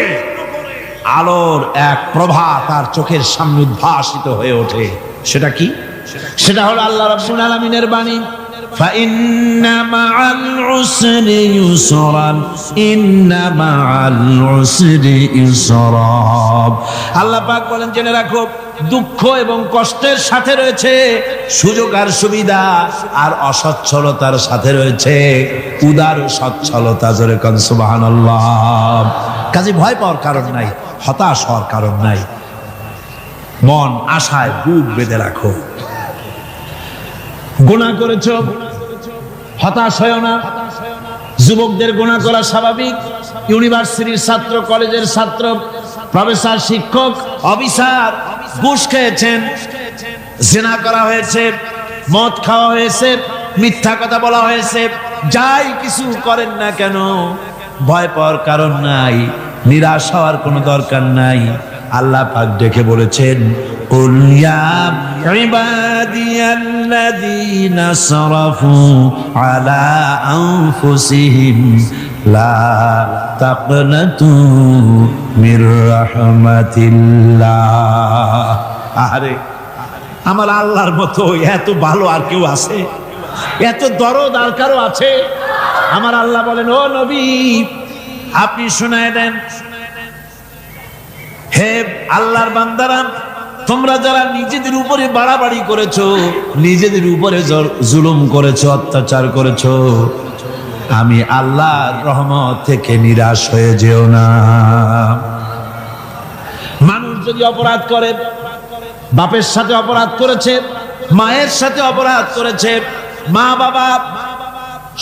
আলোর এক প্রভা তার চোখের সামনে উদ্ভাসিত হয়ে ওঠে। সেটা কি? সেটা হলো আল্লাহ রাব্বুল আলামিনের বাণী, ফাইন্না মাআল উসরি ইউসরান, ইন্না মাআল উসরি ইউসরা। আল্লাহ পাক বলেন, জেনে রাখো, দুঃখ এবং কষ্টের সাথে রয়েছে সুযোগ আর সুবিধা, আর অসচ্ছলতার সাথে রয়েছে উদার সচ্ছলতা। জোরে কোন সুবহানাল্লাহ। কাজে ভয় পাওয়ার কারণ নাই, হতাশ হওয়ার কারণ নাই। মন আশায় বুক বেঁধে রাখো। গুনাহ করেছো, হতাশ হয়ো না। যুবকদের গুনাহ করা স্বাভাবিক। ইউনিভার্সিটির ছাত্র, কলেজের ছাত্র, প্রফেসর, শিক্ষক, অফিসার ঘুষ খেয়েছেন, জিনা করা হয়েছে, মদ খাওয়া হয়েছে, মিথ্যা কথা বলা হয়েছে, যাই কিছু করেন না কেন, ভয় পাওয়ার কারণ নাই, নিরাশ হওয়ার কোনো দরকার নাই। আল্লাহ পাক ডেকে বলেছেন, কুল ইয়া ইবাদিয়াল্লাযীনা আসরাফু আলা আনফুসিহিম লা তাকনাতু মির রাহমাতিল্লাহ। আরে আমার আল্লাহর মতো এত ভালো আর কেউ আছে? এত দরদ আর কারো আছে? আমার আল্লাহ বলেন, ও নবী, আপনি শোনায় দেন, হে আল্লাহর বান্দারা, তোমরা যারা নিজেদের উপরে বাড়াবাড়ি করেছো, নিজেদের উপরে জুলুম করেছো, অত্যাচার করেছো, আমি আল্লাহর রহমত থেকে নিরাশ হয়ে যেও না। মানুষ যদি অপরাধ করে, বাপের সাথে অপরাধ করেছে, মায়ের সাথে অপরাধ করেছে, মা বাবা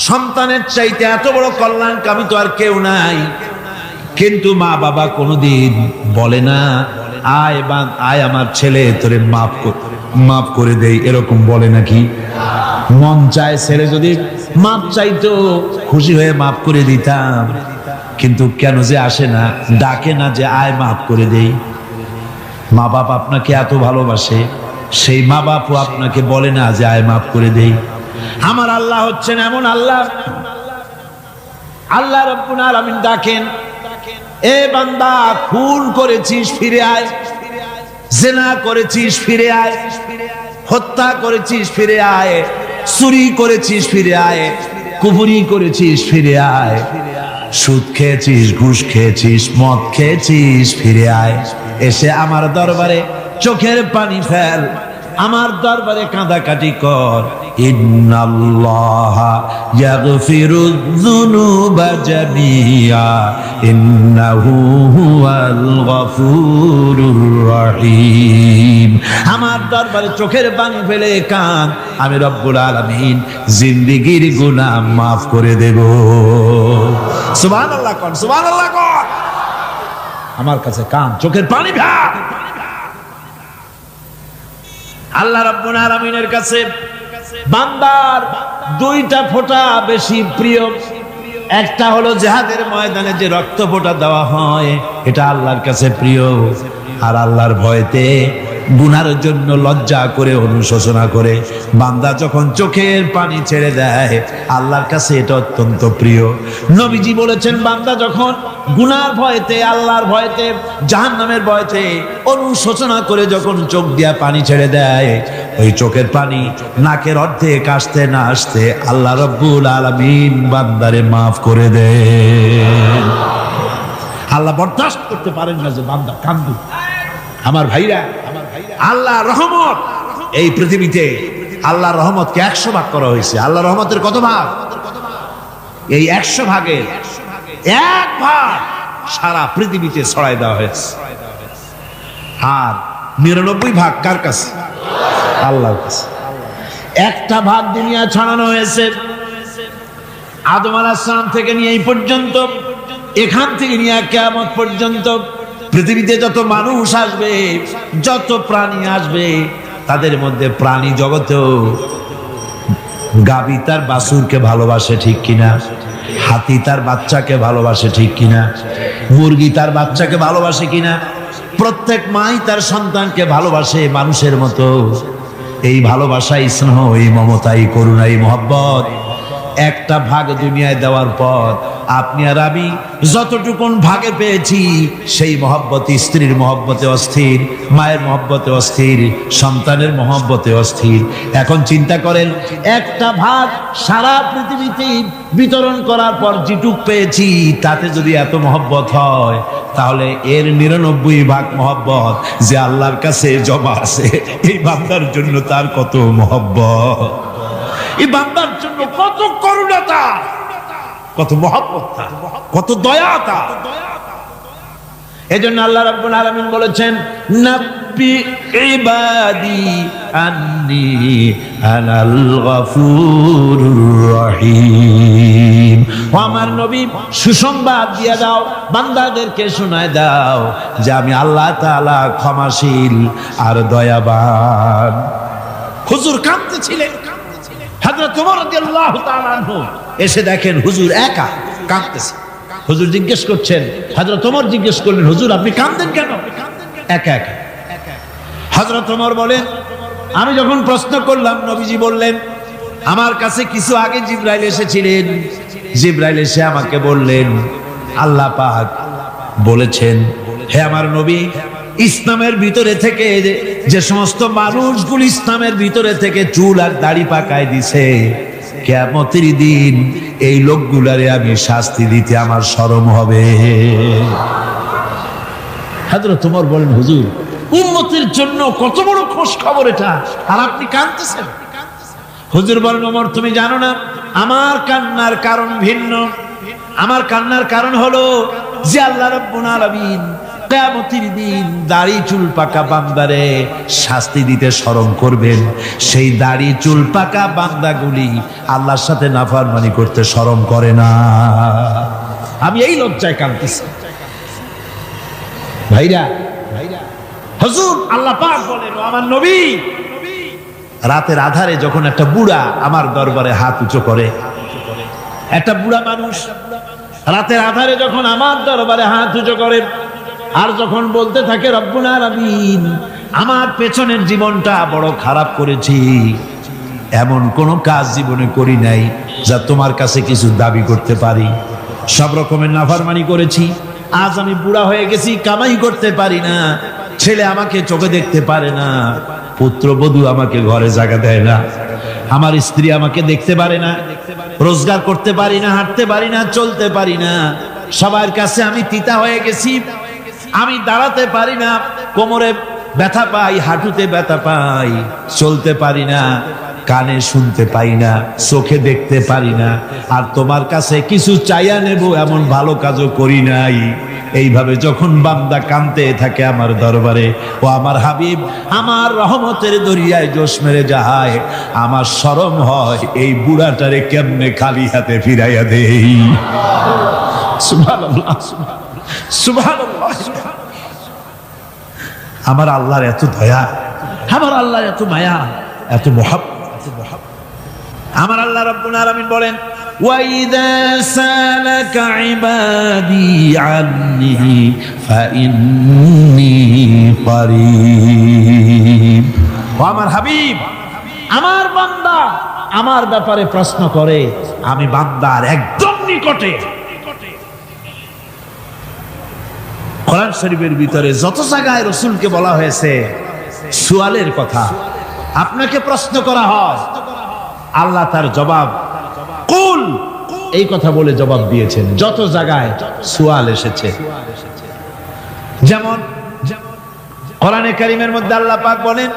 সন্তানের চাইতে এত বড় কল্যাণকামী তো আর কেউ নাই, কিন্তু মা বাবা কোনোদিন বলে না, আয় আমার ছেলে, তোরে মাফ করে দেই, এরকম বলে নাকি? মন চায় ছেলে যদি মাপ চাইতো, খুশি হয়ে মাফ করে দিতাম, কিন্তু কেন যে আসে না, ডাকে না যে আয় মাফ করে দেই। মা বাপ আপনাকে এত ভালোবাসে, সেই মা বাপও আপনাকে বলে না যে আয় মাফ করে দেই। আমার আল্লাহ হচ্ছেন এমন আল্লাহ, আল্লাহ রাব্বুল আলামিন ডাকেন, এ বান্দা, খুন করেছিস ফিরে আয়, জিনা করেছিস ফিরে আয়, হত্যা করেছিস ফিরে আয়, চুরি করেছিস ফিরে আয়, কুফরি করেছিস ফিরে আয়, সুদ খেয়েছিস, ঘুষ খেয়েছিস, মদ খেয়েছিস, ফিরে আয়। এসে আমার দরবারে চোখের পানি ফেল, আমার দরবারে কাঁদাকাটি কর। ইন্নাল্লাহা ইয়াগফিরুয যুনুবা জামিআ ইন্নাহু হুয়াল গফুরুর রহিম। আমার দরবারে চোখের পানি ফেলে কাঁদ, আমি রব্বুল আলামিন জিন্দেগীর গুনাহ মাফ করে দেব। সুবহানাল্লাহ কোন, সুবহানাল্লাহ কোন। আমার কাছে কাঁদ, চোখের পানি ফেল। আল্লাহ রাব্বুল আলামিনের কাছে বান্দার দুইটা ফোঁটা বেশি প্রিয়। একটা হলো জিহাদের ময়দানে যে রক্ত ফোঁটা দেওয়া হয়, এটা আল্লাহর কাছে প্রিয়। আর আল্লাহর ভয়তে গুনার জন্য লজ্জা করে অনুশোচনা করে বান্দা যখন চোখের পানি ছেড়ে দেয় আল্লাহর কাছে এটা অত্যন্ত প্রিয়। নবীজি বলেছেন, বান্দা যখন গুনার ভয়তে, আল্লাহর ভয়তে, জাহান্নামের ভয়তে অনুশোচনা করে যখন চোখ দিয়া পানি ছেড়ে দেয়, ওই চোখের পানি নাকের অর্ধেক আসতে না আসতে আল্লাহ রাব্বুল আলামিন বান্দারে মাফ করে দেন। আল্লাহ বরদাস্ত করতে পারেন না যে বান্দা কান্দুক। আমার ভাইরা, আল্লাহ রহমত, এই পৃথিবীতে আল্লাহর রহমতকে 100 ভাগ করা হয়েছে। আল্লাহ রহমতের কত ভাগ? এই 100 ভাগের 1 ভাগ সারা পৃথিবীতে ছড়াই দেওয়া হয়েছে। আর 99 ভাগ কার কাছে? আল্লাহর কাছে। একটা ভাগ দুনিয়া ছড়ানো হয়েছে আদম আলাইহিস সালাম থেকে নিয়ে এই পর্যন্ত, এখান থেকে নিয়ে কিয়ামত পর্যন্ত পৃথিবীতে যত মানুষ আসবে, যত প্রাণী আসবে, তাদের মধ্যে প্রাণী জগতেও গাভী তার বাছুরকে ভালোবাসে ঠিক কিনা, হাতি তার বাচ্চাকে ভালোবাসে ঠিক কিনা, মুরগি তার বাচ্চাকে ভালোবাসে কিনা, প্রত্যেক মাই তার সন্তানকে ভালোবাসে মানুষের মতো। এই ভালোবাসা, এই স্নেহ, এই মমতা, এই করুণা, এই মহব্বত একটা ভাগ দুনিয়ায় দেওয়ার পর আপনি আর আমি যতটুকুন ভাগে পেয়েছি সেই মহব্বত, স্ত্রীর মহব্বতে অস্থির, মায়ের মহব্বতে অস্থির, সন্তানের মহব্বতে অস্থির। এখন চিন্তা করেন, একটা ভাগ সারা পৃথিবীতে বিতরণ করার পর যেটুক পেয়েছি তাতে যদি এত মহব্বত হয়, তাহলে এর 99 ভাগ মহব্বত যে আল্লাহর কাছে জমা আছে, এই বান্দার জন্য তার কত মহব্বত, এই বান্দার জন্য কত করুণা, কত মহব্বত, কত দয়া। এজন্য আল্লাহ রাব্বুল আলামিন বলেছেন, নাব্বি ইবাদি আন্নি আনাল গফুরুর রহিম। ও আমার নবী, সুসংবাদ দিয়ে দাও, বান্দাদেরকে শোনায় দাও যে আমি আল্লাহ তাআলা ক্ষমাশীল আর দয়াবান। হুজুর কাঁদতেছিলেন, হযরত ওমর রাদিয়াল্লাহু তাআলা আনহু এসে দেখেন হুজুর একা কাঁদতেছে। হুজুর জিজ্ঞেস করছেন, হযরত ওমর জিজ্ঞেস করলেন, হুজুর আপনি কাঁদেন কেন একা একা? হযরত ওমর বলেন, আমি যখন প্রশ্ন করলাম নবীজি বললেন, আমার কাছে কিছু আগে জিবরাইল এসেছিলেন। জিবরাইল এসে আমাকে বললেন, আল্লাহ পাক বলেছেন, হে আমার নবী, ইসলামের ভিতরে থেকে যে সমস্ত মানুষগুলো ইসলামের ভিতরে থেকে চুল আর দাড়ি পাকায় দিছে, কিয়ামতের দিন এই লোকগুলারে আমি শাস্তি দিতে আমার শরম হবে। হযরত ওমর বলেন, হুজুর উম্মতের জন্য কত বড় খোঁজ খবর এটা, আর আপনি কাঁদতেছেন। হুজুর বলেন, ওমর তুমি জানো না আমার কান্নার কারণ ভিন্ন। আমার কান্নার কারণ হলো যে আল্লাহ রাব্বুল আলামিন কিয়ামতের দিন দাড়ি চুল পাকা বান্দারে শাস্তি দিতে শরম করবেন। সেই দাড়ি চুল পাকা বান্দাগুলি আল্লাহর সাথে নাফরমানি করতে শরম করে না। আমি এই লজ্জায় কাঁদতেছি। ভাইরা, হুজুর আল্লাহ পাক বলেন, ও আমার নবী, রাতের আধারে যখন একটা বুড়া আমার দরবারে হাত উঁচু করে, একটা বুড়া মানুষ রাতের আধারে যখন আমার দরবারে হাত উঁচু করে আর যখন বলতে থাকে, রব্বুল আলামিন আমার পেছনের জীবনটা বড় খারাপ করেছি, এমন কোন কাজ জীবনে করি নাই যা তোমার কাছে কিছু দাবি করতে পারি, সব রকমের নাফরমানি করেছি, আজ আমি বুড়া হয়ে গেছি, কামাই করতে পারি না, ছেলে আমাকে চোখে দেখতে পারে না, পুত্রবধূ আমাকে ঘরে জায়গা দেয় না, আমার স্ত্রী আমাকে দেখতে পারে না, রোজগার করতে পারি না, হাঁটতে পারি না, চলতে পারি না, সবার কাছে আমি তিতা হয়ে গেছি, আমি দাঁড়াতে পারি না, কোমরে ব্যথা পাই, হাঁটুতে ব্যথা পাই, চলতে পারি না, কানে শুনতে পাই না, চোখে দেখতে পারি না, আর তোমার কাছে কিছু চাইয়া নেব এমন ভালো কাজও করি নাই। এইভাবে যখন বান্দা কাঁদতে থাকে আমার দরবারে, ও আমার হাবিব আমার রহমতের দরিয়ায় জোশ মেরে যায়, আমার শরম হয় এই বুড়াটারে কেমনে খালি হাতে ফিরাইয়া দেই। সুবহানাল্লাহ, সুবহানাল্লাহ। আমার আল্লাহর এত দয়া, আমার আল্লাহর এত মায়া, এত মহব্বত। আমার আল্লাহ রাব্বুল আলামিন বলেন, وَإِذَا سَأَلَكَ عِبَادِي عَنِّي فَإِنِّي قَرِيبٌ। ও আমার হাবিব, আমার বান্দা আমার ব্যাপারে প্রশ্ন করে, আমি বান্দার একদম নিকটে। কোরআন শরীফের ভিতরে যত জায়গায় রাসূলকে বলা হয়েছে সুয়ালের কথা, আপনাকে প্রশ্ন করা হয়, আল্লাহ তার জবাব কুল এই কথা বলে জবাব দিয়েছেন। যত জায়গায় সুয়াল এসেছে, যেমন কোরআনে কারীমের মধ্যে আল্লাহ পাক বলেন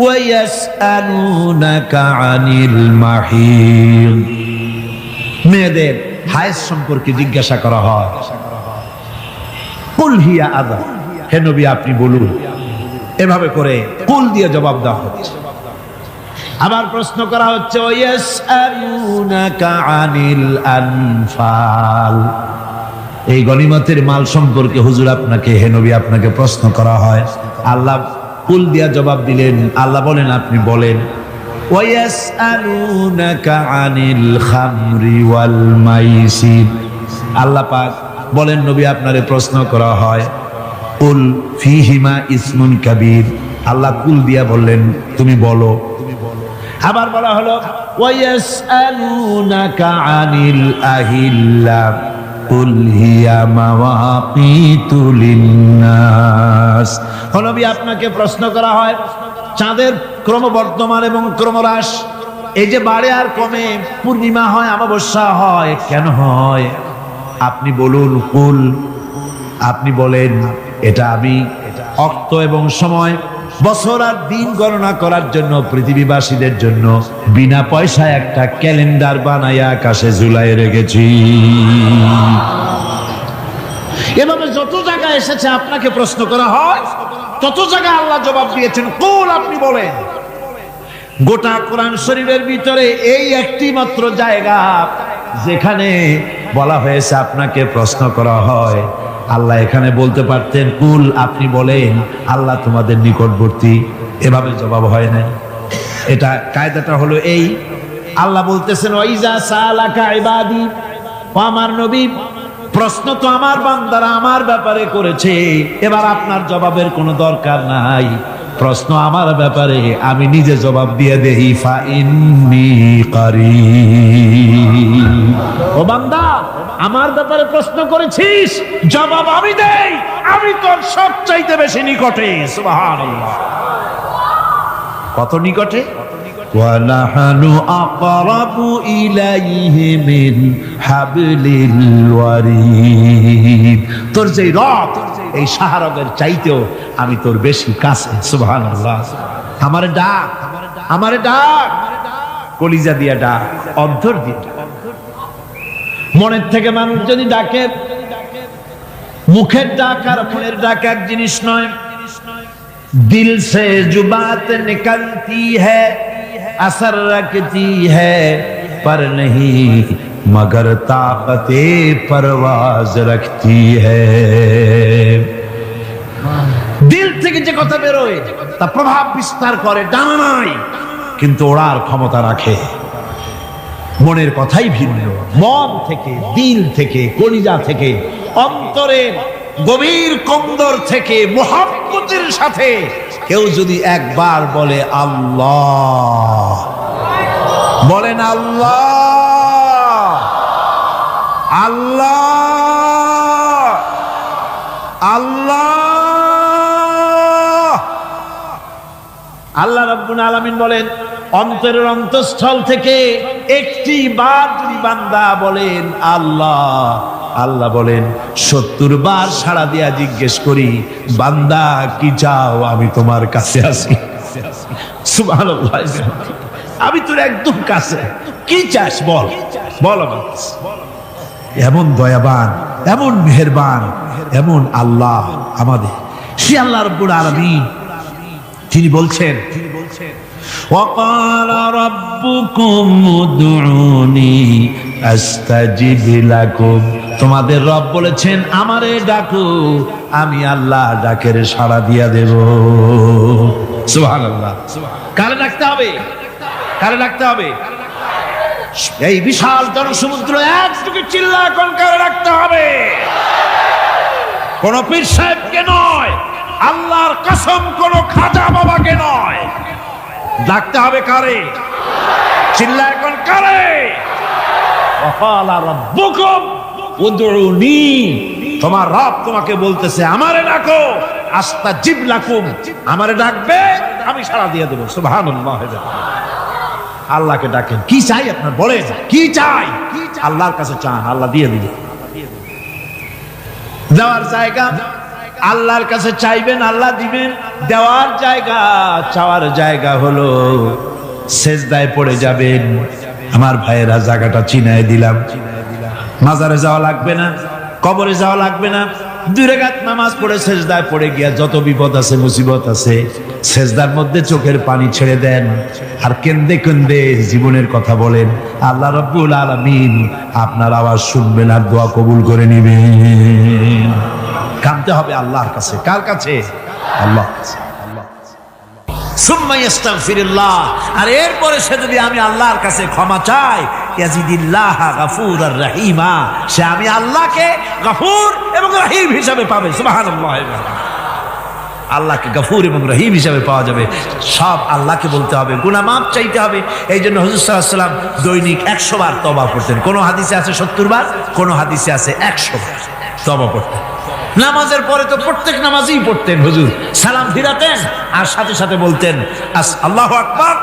ওয়ায়াসআলুনাকা আনিল মাহিদ, মেয়েদের হায়েজ সম্পর্কে জিজ্ঞাসা করা হয়, কুল হিয়া আযা, হে নবী আপনি বলুন। এভাবে করে কুল দিয়ে জবাব দেওয়া হচ্ছে। আবার প্রশ্ন করা হচ্ছে ওয়ায়াসআলুনাকা আনিল আনফাল, এই গনিমতের মাল সম্পর্কে হুজুর আপনাকে, হে নবী আপনাকে প্রশ্ন করা হয়। আল্লাহ কুল দিয়া জবাব দিলেন, আল্লাহ বলেন আপনি বলেন। ওয়ায়াসআলুনাকা আনিল খামরি ওয়াল মাইসির, আল্লাহ পাক বলেন নবী আপনারে প্রশ্ন করা হয় কুল ফীহিমা ইসমুন কাবীর, আল্লাহ কুল দিয়া বললেন তুমি বলো। আবার বলা হলো ওয়ায়াসআলুনাকা আনিল আহিল্লা কুল হিয়া মাওয়াকিতু লিন্নাস, নবী আপনাকে প্রশ্ন করা হয় চাঁদের ক্রমবর্ধমান এবং ক্রমহ্রাস, এই যে বাড়ে আর কমে, পূর্ণিমা হয় অমাবস্যা হয়, কেন হয় আপনি বলুন। কুল, আপনি বলেন এটা আমি অক্ত এবং সময়, বছর আর দিন গণনা করার জন্য পৃথিবীবাসীদের জন্য বিনা পয়সায় একটা ক্যালেন্ডার বানাইয়া আকাশে ঝুলাই রেখেছি। এভাবে যত জায়গায় এসেছে আপনাকে প্রশ্ন করা হয়, তত জায়গায় আল্লাহ জবাব দিয়েছেন কুল আপনি বলেন। গোটা কোরআন শরীফের ভিতরে এই একটি মাত্র জায়গা যেখানে বলা হয়েছে আপনাকে প্রশ্ন করা হয়, আল্লাহ এখানে বলতে পারতেন কুল আপনি বলেন, আল্লাহ তোমাদের নিকটবর্তী, এভাবে জবাব হয় না। এটা কায়দাটা হলো এই, আল্লাহ বলতেছেন ওয়াইজা সালাকা ইবাদি, ও আমার নবী প্রশ্ন তো আমার বান্দারা আমার ব্যাপারে করেছে, এবার আপনার জবাবের কোনো দরকার নাই, প্রশ্ন আমার ব্যাপারে আমি নিজে জবাব দিয়ে দেই, ফা ইন্নী কারীব। ও বান্দা আমার ব্যাপারে প্রশ্ন করেছিস, জবাব আমি দেই, আমি তোর সবচাইতে বেশি নিকটে। সুবহানাল্লাহ, কত নিকটে? ওয়ানাহানু আকরাবু ইলাইহি মিন হাবলিল ওয়ারিদ, তোর যে রব এই শাহরগের চাইতেও আমি তোর বেশি কাছে। সুবহানাল্লাহ, আমারে ডাক, আমারে ডাক, কলিজা দিয়া ডাক, অন্তর দিয়া ডাক। মনের থেকে মানুষ যদি ডাকে, মুখের ডাক আর মনের ডাক এক জিনিস নয়। দিল সে जो बात निकलती है असर रखती है पर नहीं मगर ताकते परवाज रखती है। দিল থেকে যে কথা বেরোয় তা প্রভাব বিস্তার করে, ডানা নাই কিন্তু ওড়ার ক্ষমতা রাখে। মনের কথাই ভিন্ন, মন থেকে, দিল থেকে, কলিজা থেকে, অন্তরের গভীর কন্দর থেকে মুহাব্বতের সাথে কেউ যদি একবার বলে আল্লাহ, বলেন আল্লাহ, আল্লাহ, আল্লাহ, আল্লাহ রাব্বুল আলামিন বলেন অন্তরের অন্তঃস্থল থেকে একটি বার যদি বান্দা বলেন আল্লাহ, আল্লাহ বলেন 70 বার সাড়া দিয়া জিজ্ঞেস করি বান্দা কি চাও, আমি তোমার কাছে আছি। সুবহানাল্লাহ, আমি তোর একদম কাছে, কি চাস বল, বল আমার কাছে। এমন দয়াবান, এমন মেহেরবান, এমন আল্লাহ আমাদের, সে আল্লাহ রাব্বুল আলামিন তিনি বলছেন وقال ربكم ادعوني استجب لكم, তোমাদের রব বলেছেন আমারে ডাকো, আমি আল্লাহ ডাকের সাড়া দিয়া দেব। সুবহানাল্লাহ, কারে ডাকতে হবে, কারে ডাকতে হবে? এই বিশাল জনসমুদ্র একটুকু চিল্লা কনকারে রাখতে হবে। কোন পীর সাহেবকে নয়, আল্লাহর কসম কোন খাজা বাবাকে নয়, ডাকতে হবে কারে? চিল্লা এখন কারে? ওয়াকালা রাব্বুকুম উদউনি, তোমার রব তোমাকে বলতেছে আমারে ডাকো, আস্তাজিব লাকুম, আমারে ডাকবে আমি সাড়া দিয়ে দেব। সুবহানাল্লাহ। আল্লাহকে ডাকেন, কি চাই আপনার বলেন, কি চাই? আল্লাহর কাছে চান, আল্লাহ দিয়ে দিবে। দেওয়ার জায়গা আল্লাহর কাছে চাইবেন, আল্লাহ দিবেন। দেওয়ার জায়গা, চাওয়ার জায়গা হলো সেজদায় পড়ে যাবেন। আমার ভাইয়েরা, জায়গাটা চিনায় দিলাম। মাজারে যাওয়া লাগবে না, কবরে যাওয়া লাগবে না। 2 রাকাত নামাজ পড়ে সেজদায় পড়ে গিয়া যত বিপদ আছে, মুসিবত আছে, সেজদার মধ্যে চোখের পানি ছেড়ে দেন আর কেন্দে কেন্দে জীবনের কথা বলেন। আল্লাহ রাব্বুল আলামিন আপনার আওয়াজ শুনবেন আর দোয়া কবুল করে নিবেন। কাঁদতে হবে আল্লাহর কাছে। কার কাছে? আল্লাহ। সুম্মা ইস্তাগফিরুল্লাহ, আর এরপরে সে যদি আমি আল্লাহর কাছে ক্ষমা চাই, ইয়াজিদিল্লাহ গাফুরার রহিমা, সে আমি আল্লাহকে গফুর এবং রহিম হিসাবে পাবে। সুবহানাল্লাহ। আল্লাহকে গফুর এবং রহিম হিসাবে পাওয়া যাবে। সব আল্লাহকে বলতে হবে, গুনাহ মাফ চাইতে হবে। এই জন্য হুজুর সাল্লাল্লাহু আলাইহি ওয়াসাল্লাম দৈনিক 100 বার তওবা করতেন। কোন হাদিসে আছে 70 বার, কোন হাদিসে আছে 100 বার তওবা করতেন। নামাজের পরে তো প্রত্যেক নামাজই পড়তেন হুজুর, সালাম ফিরাতেন আর সাথে সাথে বলতেন আল্লাহু আকবার,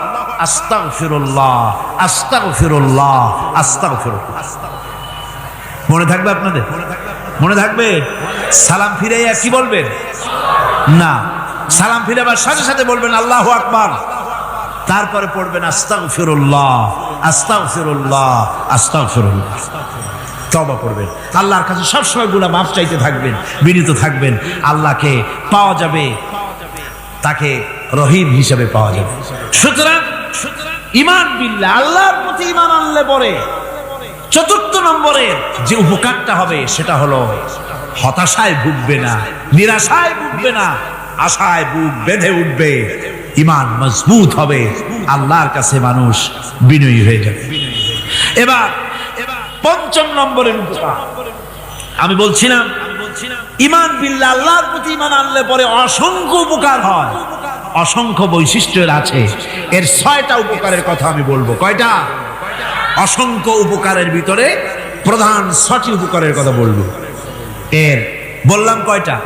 আস্তাগফিরুল্লাহ, আস্তাগফিরুল্লাহ, আস্তাগফিরুল্লাহ। মনে থাকবে আপনাদের? মনে থাকবে? সালাম ফিরাইয়া কি বলবেন? না, সালাম ফিরাবার সাথে সাথে বলবেন আল্লাহু আকবার, তারপরে পড়বেন আস্তাগফিরুল্লাহ, আস্তাগফিরুল্লাহ, আস্তাগফিরুল্লাহ। তওবা করবেন, আল্লাহর কাছে সবসময় গুনাহ মাফ চাইতে থাকবেন, বিনীত থাকবেন। আল্লাহকে পাওয়া যাবে, তাকে রহিম হিসেবে পাওয়া যাবে। সুতরাং ঈমান বিল্লাহ, আল্লাহর প্রতি ঈমান আনলে পরে 4র্থ নম্বরে যে উপকারটা হবে সেটা হলো হতাশায় ভুগবে না, নিরাশায় ভুগবে না, আশায় বুক বেঁধে উঠবে, ঈমান মজবুত হবে, আল্লাহর কাছে মানুষ বিনয়ী হয়ে যাবে। এবার 5ম নম্বরের উপকার আমি বলছিলাম, ঈমান বিল্লাহ, আল্লাহর প্রতি ঈমান আনলে পরে অসংখ্য উপকার হয়, অসংখ্য বৈশিষ্ট্যের আছে। এর 6টা উপকারের কথা আমি বলবো। কয়টা? অসংখ্য উপকারের ভিতরে প্রধান 6টি উপকারের কথা বলবো। এর বললাম কয়টা?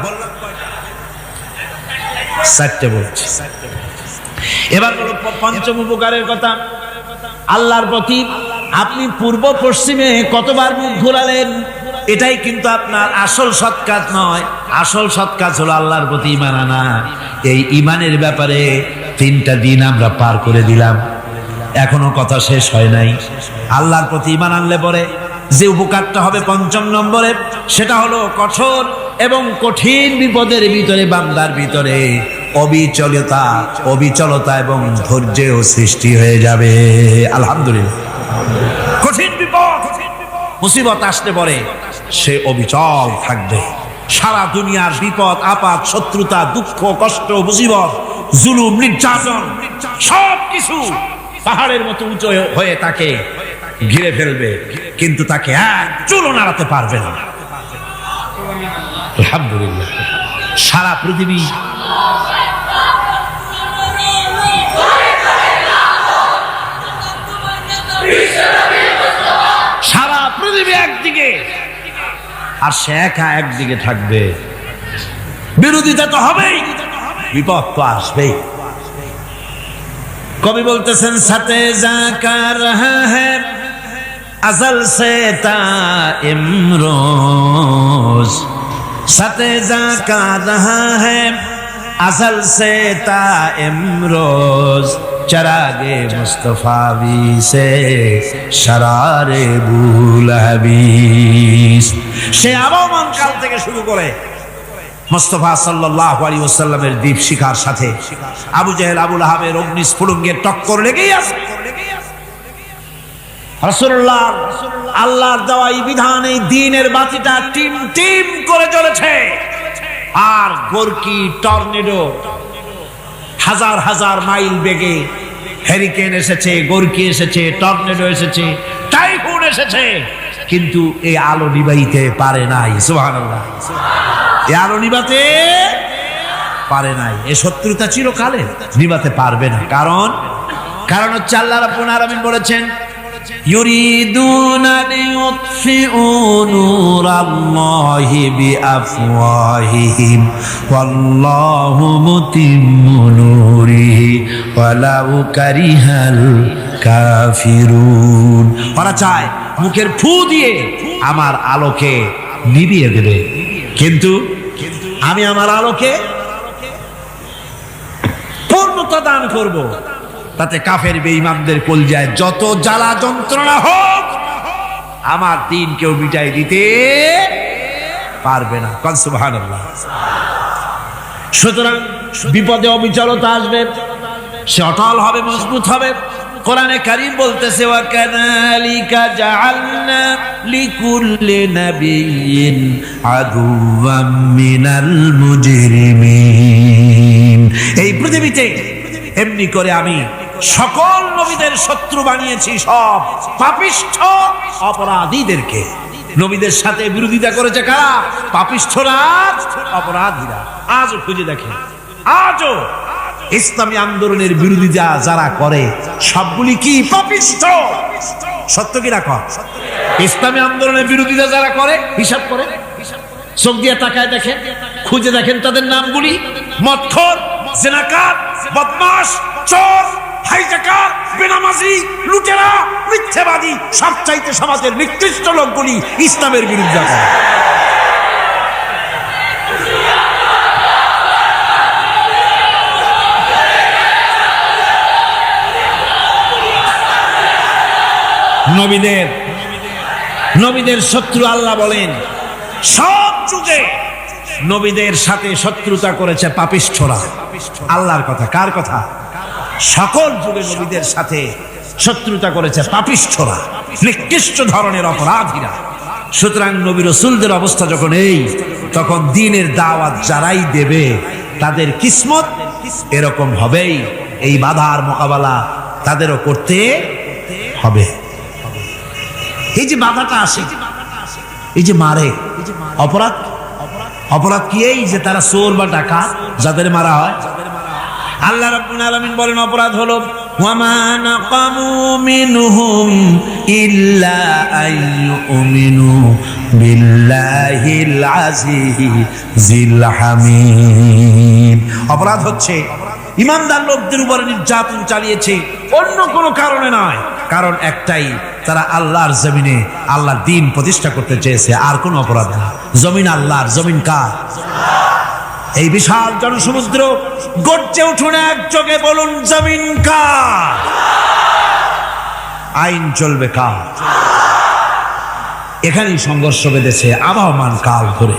4টে বলছি। এবার বলো 5ম উপকারের কথা। আল্লাহর প্রতি আপনি পূর্ব পশ্চিমে কতবার মুখ ঘোরালেন, এটাই কিন্তু আপনার আসল সৎ কাজ নয়। আসল সৎ কাজ হলো আল্লাহর প্রতি ঈমান আনা। এই ঈমানের ব্যাপারে 3টা দিন আমরা পার করে দিলাম, এখনো কথা শেষ হয় নাই। আল্লাহর প্রতি ঈমান আনলে পরে যে উপকারটা হবে 5ম নম্বরে, সেটা হলো কঠোর এবং কঠিন বিপদের ভিতরে বান্দার ভিতরে অবিচলতা এবং ধৈর্যের সৃষ্টি হয়ে যাবে। আলহামদুলিল্লাহ। কঠিন বিপদ মুসিবত আসতে পরে সে অবিচল থাকবে। সারা দুনিয়ার বিপদ আপদ, শত্রুতা, দুঃখ, কষ্ট, মুসিবত, জুলুম, নির্যাতন সবকিছু পাহাড়ের মতো উঁচু হয়ে তাকে ঘিরে ফেলবে, কিন্তু তাকে এক চুলও নাড়াতে পারবে না। আলহামদুলিল্লাহ। সারা পৃথিবী একদিকে আর সে একা একদিকে থাকবে। বিরোধিতা তো হবেই, বিপদ তো আসবেই। কবি বলতেছেন, সাথে জাকা রহা হ্যায় আজল সে তা ইমরোজ, সাথে জাকা রহা হ্যায় আজল সে তা ইমরোজ, চরাগে মুস্তফাবি সে শরারে বুলহাবিস। সে আবহমান কাল থেকে শুরু করে মুস্তাফা সাল্লাল্লাহু আলাইহি ওয়াসাল্লামের দীপ শিখার সাথে আবু জেহেল, আবু লাহাবের অগ্নিস্ফুলিঙ্গের টক্কর লেগেই আছে। রাসূলুল্লাহ আল্লাহর দেওয়া এই বিধান, এই দ্বীনের বাতিটা টিম টিম করে জ্বলেছে। আর গর্কি, টর্নেডো হাজার হাজার মাইল বেগে হ্যারিকেন এসেছে, গর্কি এসেছে, টর্নেডো এসেছে, টাইফুন এসেছে, কিন্তু এই আলো নিবাইতে পারে নাই। সুবহানাল্লাহ। এই আলো নিবাতে পারে নাই। এই শত্রুতা চিরকালে নিবাতে পারবে না। কারণ হচ্ছে আল্লাহ রাব্বুল আলামিন বলেছেন, ইউরিদুনা লিইউতফিউ নূরাল্লাহি বিআফওয়াহিহিম ওয়াল্লাহু মুতিম্মু নূরিহি ওয়ালাউ কারিহাল কাফিরুন। ওরা চায় মুখের ফু দিয়ে আমার আলোকে নিভিয়ে দেবে, কিন্তু আমি আমার আলোকে পূর্ণতা দান করব। তাতে কাফের বেঈমানদের কলজায় যত জ্বালা যন্ত্রণা হোক, আমার দিন কেউ মিটাই দিতে পারবে না। কোন সুবহানাল্লাহ। সুতরাং বিপদে অবিচলতা আসবে, সে অটল হবে, মজবুত হবে। কোরআনে কারীম বলতেছে, ওয়া কাযালিকা জাআলনা লিকুল্লি নাবিয়্যিন আদুওয়াম মিনাল মুজরিমিন। এই পৃথিবীতে এমনি করে আমি সকল নবীদের শত্রু বানিয়েছি, সব পাপিষ্ঠ অপরাধীদেরকে। নবীদের সাথে বিরোধিতা করেছে কারা? পাপিষ্ঠরা, অপরাধীরা। আজও খুঁজে দেখেন, আজও ইসলামী আন্দোলনের বিরোধিতা যারা করে সবগুলি কি পাপিষ্ঠ? সত্য কি রাখ? ইসলামী আন্দোলনের বিরোধিতা যারা করে হিসাব করে, চোখ দিয়ে তাকায় দেখেন, খুঁজে দেখেন তাদের নামগুলি। মদখোর, জিনাকার, বদমাশ, চোর, হাইজাকার, বেনামাজি, লুটেরা, মিথ্যাবাদী, সবচাইতে সমাজের নিকৃষ্ট লোকগুলি ইসলামের বিরুদ্ধে করে। নবীদের শত্রু আল্লাহ বলেন, সব যুগে নবীদের সাথে শত্রুতা করেছে পাপিষ্ঠরা। আল্লাহর কথা, কার কথা? সকল যুগে নবীদের সাথে শত্রুতা করেছে পাপিষ্ঠরা, নিকৃষ্ট ধরনের অপরাধীরা। সুতরাং নবী রাসূলদের অবস্থা যখন এই, তখন দ্বীনের দাওয়াত যারাই দেবে তাদের কিসমত এরকম হবেই। এই বাধার মোকাবেলা তাদেরও করতে হবে। এই যে বাধাটা আসে, এই যে মারে, অপরাধ কি? এই যে তারা চোর বা ডাকাত যাদের মারা হয়। আল্লাহ রাব্বুল আলামিন বলেন অপরাধ হলো, ওয়ামা নাকামু মিনহুম ইল্লা আইয়ুমিনু বিল্লাহিল আজিজিল হামিদ। অপরাধ হচ্ছে ইমানদার লোকদের উপরে নির্যাতন চালিয়েছে, অন্য কোনো কারণে নয়। কারণ একটাই, তারা আল্লাহর জমিনে আল্লাহর দ্বীন প্রতিষ্ঠা করতে চেয়েছে, আর কোনো অপরাধ না। জমিন আল্লাহর, জমিন কার? এই বিশাল জনসমুদ্র গর্জে উঠুন একযোগে, বলুন জমিন কার? আইন চলবে কার? এখানেই সংঘর্ষ বেঁধেছে আবহমান কাল ধরে।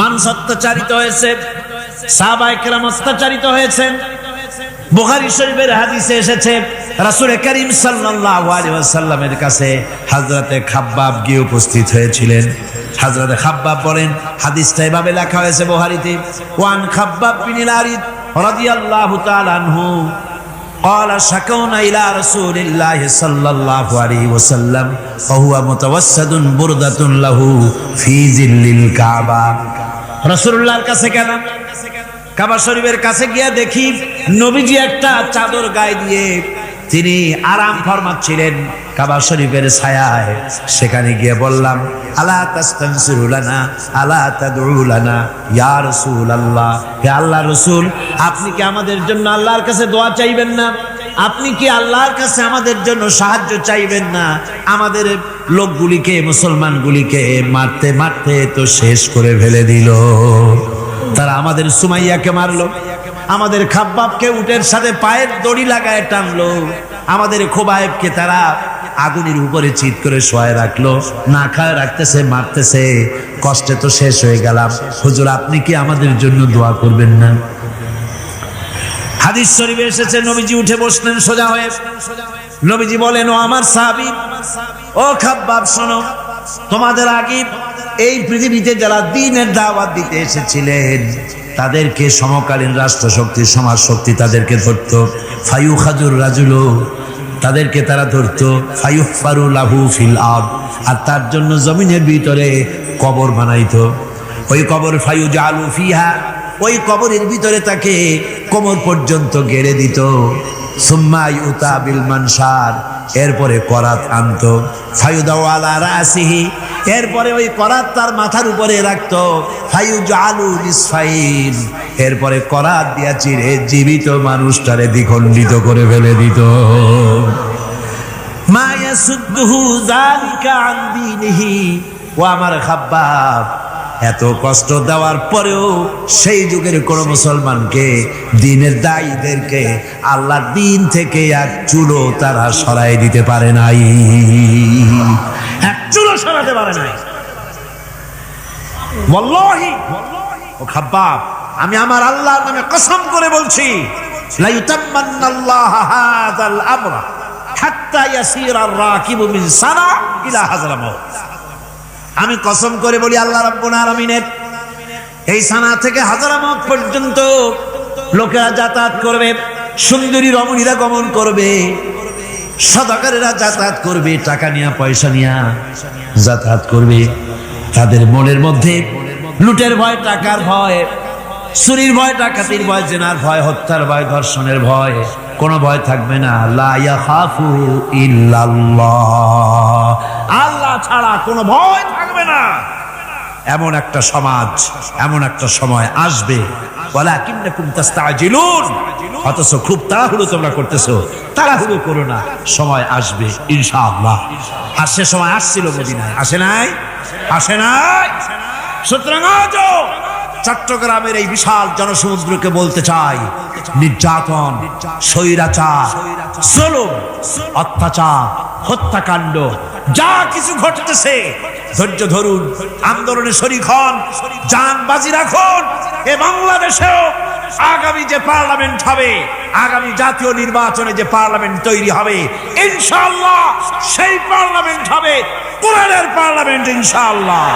মানুষ অত্যাচারিত হয়েছে, সাহাবায়ে কেরাম অত্যাচারিত হয়েছেন। বুখারী শরীফের হাদিসে এসেছে, রাসূল করিম সাল্লাল্লাহু আলাইহি ওয়াসাল্লামের কাছে হযরতে খাব্বাব গিয়ে উপস্থিত হয়েছিলেন। হযরতে খাব্বাব বলেন, হাদিসটা এভাবে লেখা হয়েছে বুখারীতে, ওয়ান খাব্বাব বিন আরিদ রাদিয়াল্লাহু তাআলা আনহু قال شكونا إلى رسول الله صلى الله عليه وسلم وهو متوسد بردة له في ظل الكعبة। রাসূলুল্লাহর কাছে গেলাম, কাবা শরীফের কাছে গিয়ে দেখি নবীজি একটা চাদর গায়ে দিয়ে তিনি আরাম ফরমাচ্ছিলেন কাবা শরীফের ছায়ায়। সেখানে গিয়ে বললাম, আলা তাস্তানসিরু লানা আলা তাদউ লানা ইয়া রাসূলুল্লাহ, হে আল্লাহর রাসূল, আপনি কি আমাদের জন্য আল্লাহর কাছে দোয়া চাইবেন না? আপনি কি আল্লাহর কাছে আমাদের জন্য সাহায্য চাইবেন না? আমাদের লোকগুলিকে, মুসলমানগুলিকে মারতে মারতে তো শেষ করে ফেলে দিল। তারা আমাদের সুমাইয়াকে মারলো, আমাদের খাব্বাবকে উটের সাথে পায়ের দড়ি লাগায় টানলো, আমাদের খোবায়েবকে তারা আগুনের উপরে চিৎ করে শোয়ায় রাখলো, না খায় রাখতেছে, মারতেছে। কষ্টে তো শেষ হয়ে গেলাম, হুজুর আপনি কি আমাদের জন্য দোয়া করবেন না? হাদিস শরীফে এসেছে, নবীজি উঠে বসলেন সোজা হয়ে। নবীজি বলেন, ও আমার সাহাবী, ও খাব্বাব শোনো, তোমাদের আগে এই পৃথিবীতে যারা দ্বীনের দাওয়াত দিতে এসেছিলেন তাদেরকে সমকালীন রাষ্ট্র শক্তি, সমাজ শক্তি তাদেরকে ধরতো। ফায়ুখাজুর রাজুলু, তাদেরকে তারা ধরতো। ফায়ুহফারু লাহু ফিল আরদ, আর তার জন্য জমিনের ভিতরে কবর বানাইতো। ওই কবর ফায়ুজালু ফিহা, ওই কবরের ভিতরে তাকে কোমর পর্যন্ত গেড়ে দিত। সুম্মা ইউতা বিল মানশার, এরপরে করাত আনতো। ফায়ুদাউ আলা রাসিহি, এরপরে ওই করাত তার মাথার উপরে রাখতো। ফায়ুজালু নিসফাইন, এরপরে করাত দিয়া চিরে জীবিত মানুষটারে দ্বিখণ্ডিত করে ফেলে দিত। মা ইয়াসুদ্দুহু যালিকা আন দীনিহি। ও আমার খাব্বাব, এত কষ্ট দেওয়ার পরেও সেই যুগের কোন মুসলমানকে, দ্বীনের দায়ীদেরকে আল্লাহর দ্বীন থেকে এক চুলো তারা সরাই দিতে পারে নাই, এক চুলো সরাতে পারে নাই। ওয়াল্লাহি, ও খাব্বাব, আমি আমার আল্লাহর নামে কসম করে বলছি, লা ইউতাম্মান্নাল্লাহু হাযাল আমরা হাত্তা ইয়াসিরা আর-রাকিবু মিন সানা ইলা হাযরামাউত। আমি কসম করে বলি, আল্লাহ রাব্বুল আলামিনের এই সানা থেকে হাজারামত পর্যন্ত লোকেরা যাতায়াত করবে, সুন্দরী রমণীরা গমন করবে, সদাকারেরা যাতায়াত করবে, টাকা নিয়া পয়সা নিয়া যাতায়াত করবে। তাদের মনের মধ্যে লুটের ভয়, টাকার ভয়, চুরির ভয়, ডাকাতির ভয়, জেনার ভয়, হত্যার ভয়, ধর্ষণের ভয়, কোনো ভয় থাকবে না। লা ইয়াখাফু ইল্লাল্লাহ, আল্লাহ ছাড়া কোনো ভয় থাকবে না। এমন একটা সমাজ, এমন একটা সময় আসবে। ওয়ালাকিন্নাকুম তাস্তাজিলুন, অথচ খুব তাড়াহুড়ো তোমরা করতেছো। তাড়াহুড়ো করো না, সময় আসবে ইনশাআল্লাহ। আর সে সময় আসছিল মদিনায়, আসে নাই? আসে নাই? সুতরাং আজও চট্টগ্রামের এই বিশাল জনসমুদ্রকে বলতে চাই, নির্যাতন, স্বৈরাচার, জুলুম, অত্যাচার, হত্যাকাণ্ড যা কিছু ঘটতেছে, ধৈর্য ধরুন, আন্দোলনে শরীক হন, জান বাজি রাখুন। এ বাংলাদেশেও আগামী যে পার্লামেন্ট হবে, আগামী জাতীয় নির্বাচনে যে পার্লামেন্ট তৈরি হবে, ইনশাআল্লাহ সেই পার্লামেন্ট হবে কোরআনের পার্লামেন্ট ইনশাআল্লাহ।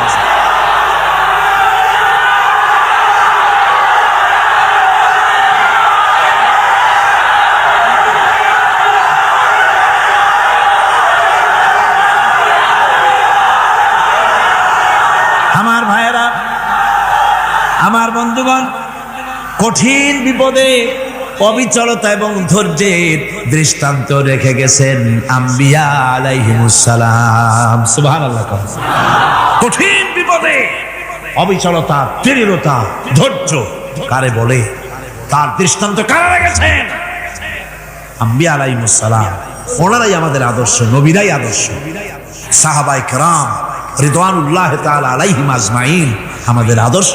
আমার ভাইয়েরা, আমার বন্ধুগণ, কঠিন বিপদে অবিচলতা এবং ধৈর্যের দৃষ্টান্ত রেখে গেছেন আম্বিয়া আলাইহিমুস সালাম। সুবহানাল্লাহ। কঠিন বিপদে অবিচলতা, দৃঢ়তা, ধৈর্য কারে বলে, তার দৃষ্টান্ত কারা রেখেছেন? আম্বিয়া আলাইহিমুস সালাম। ওনারাই আমাদের আদর্শ, নবীরাই আদর্শ। সাহাবায়ে কেরাম রিদওয়ানুল্লাহ তাআলা আলাইহিম আজমাইন আমাদের আদর্শ।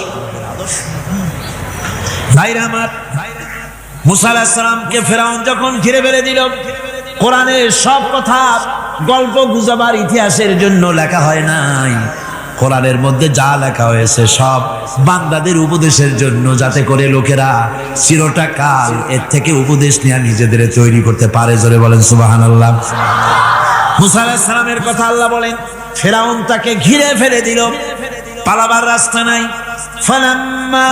ভাইরা আমার, মুসা আলাইহিস সালামকে ফেরাউন যখন ঘিরে ফেলে দিল, কোরআনের সব কথা গল্প গুজবার ইতিহাসের জন্য লেখা হয় নাই। কোরআনের মধ্যে যা লেখা হয়েছে সব বান্দাদের উপদেশের জন্য, যাতে করে লোকেরা চিরটা কাল এর থেকে উপদেশ নিয়ে নিজেদের তৈরি করতে পারে। জোরে বলেন সুবহানাল্লাহ। মুসা আলাইহিস সালামের কথা আল্লাহ বলেন, ফেরাউন তাকে ঘিরে ফেলে দিল, পালাবার রাস্তা নাই। ফালাম্মা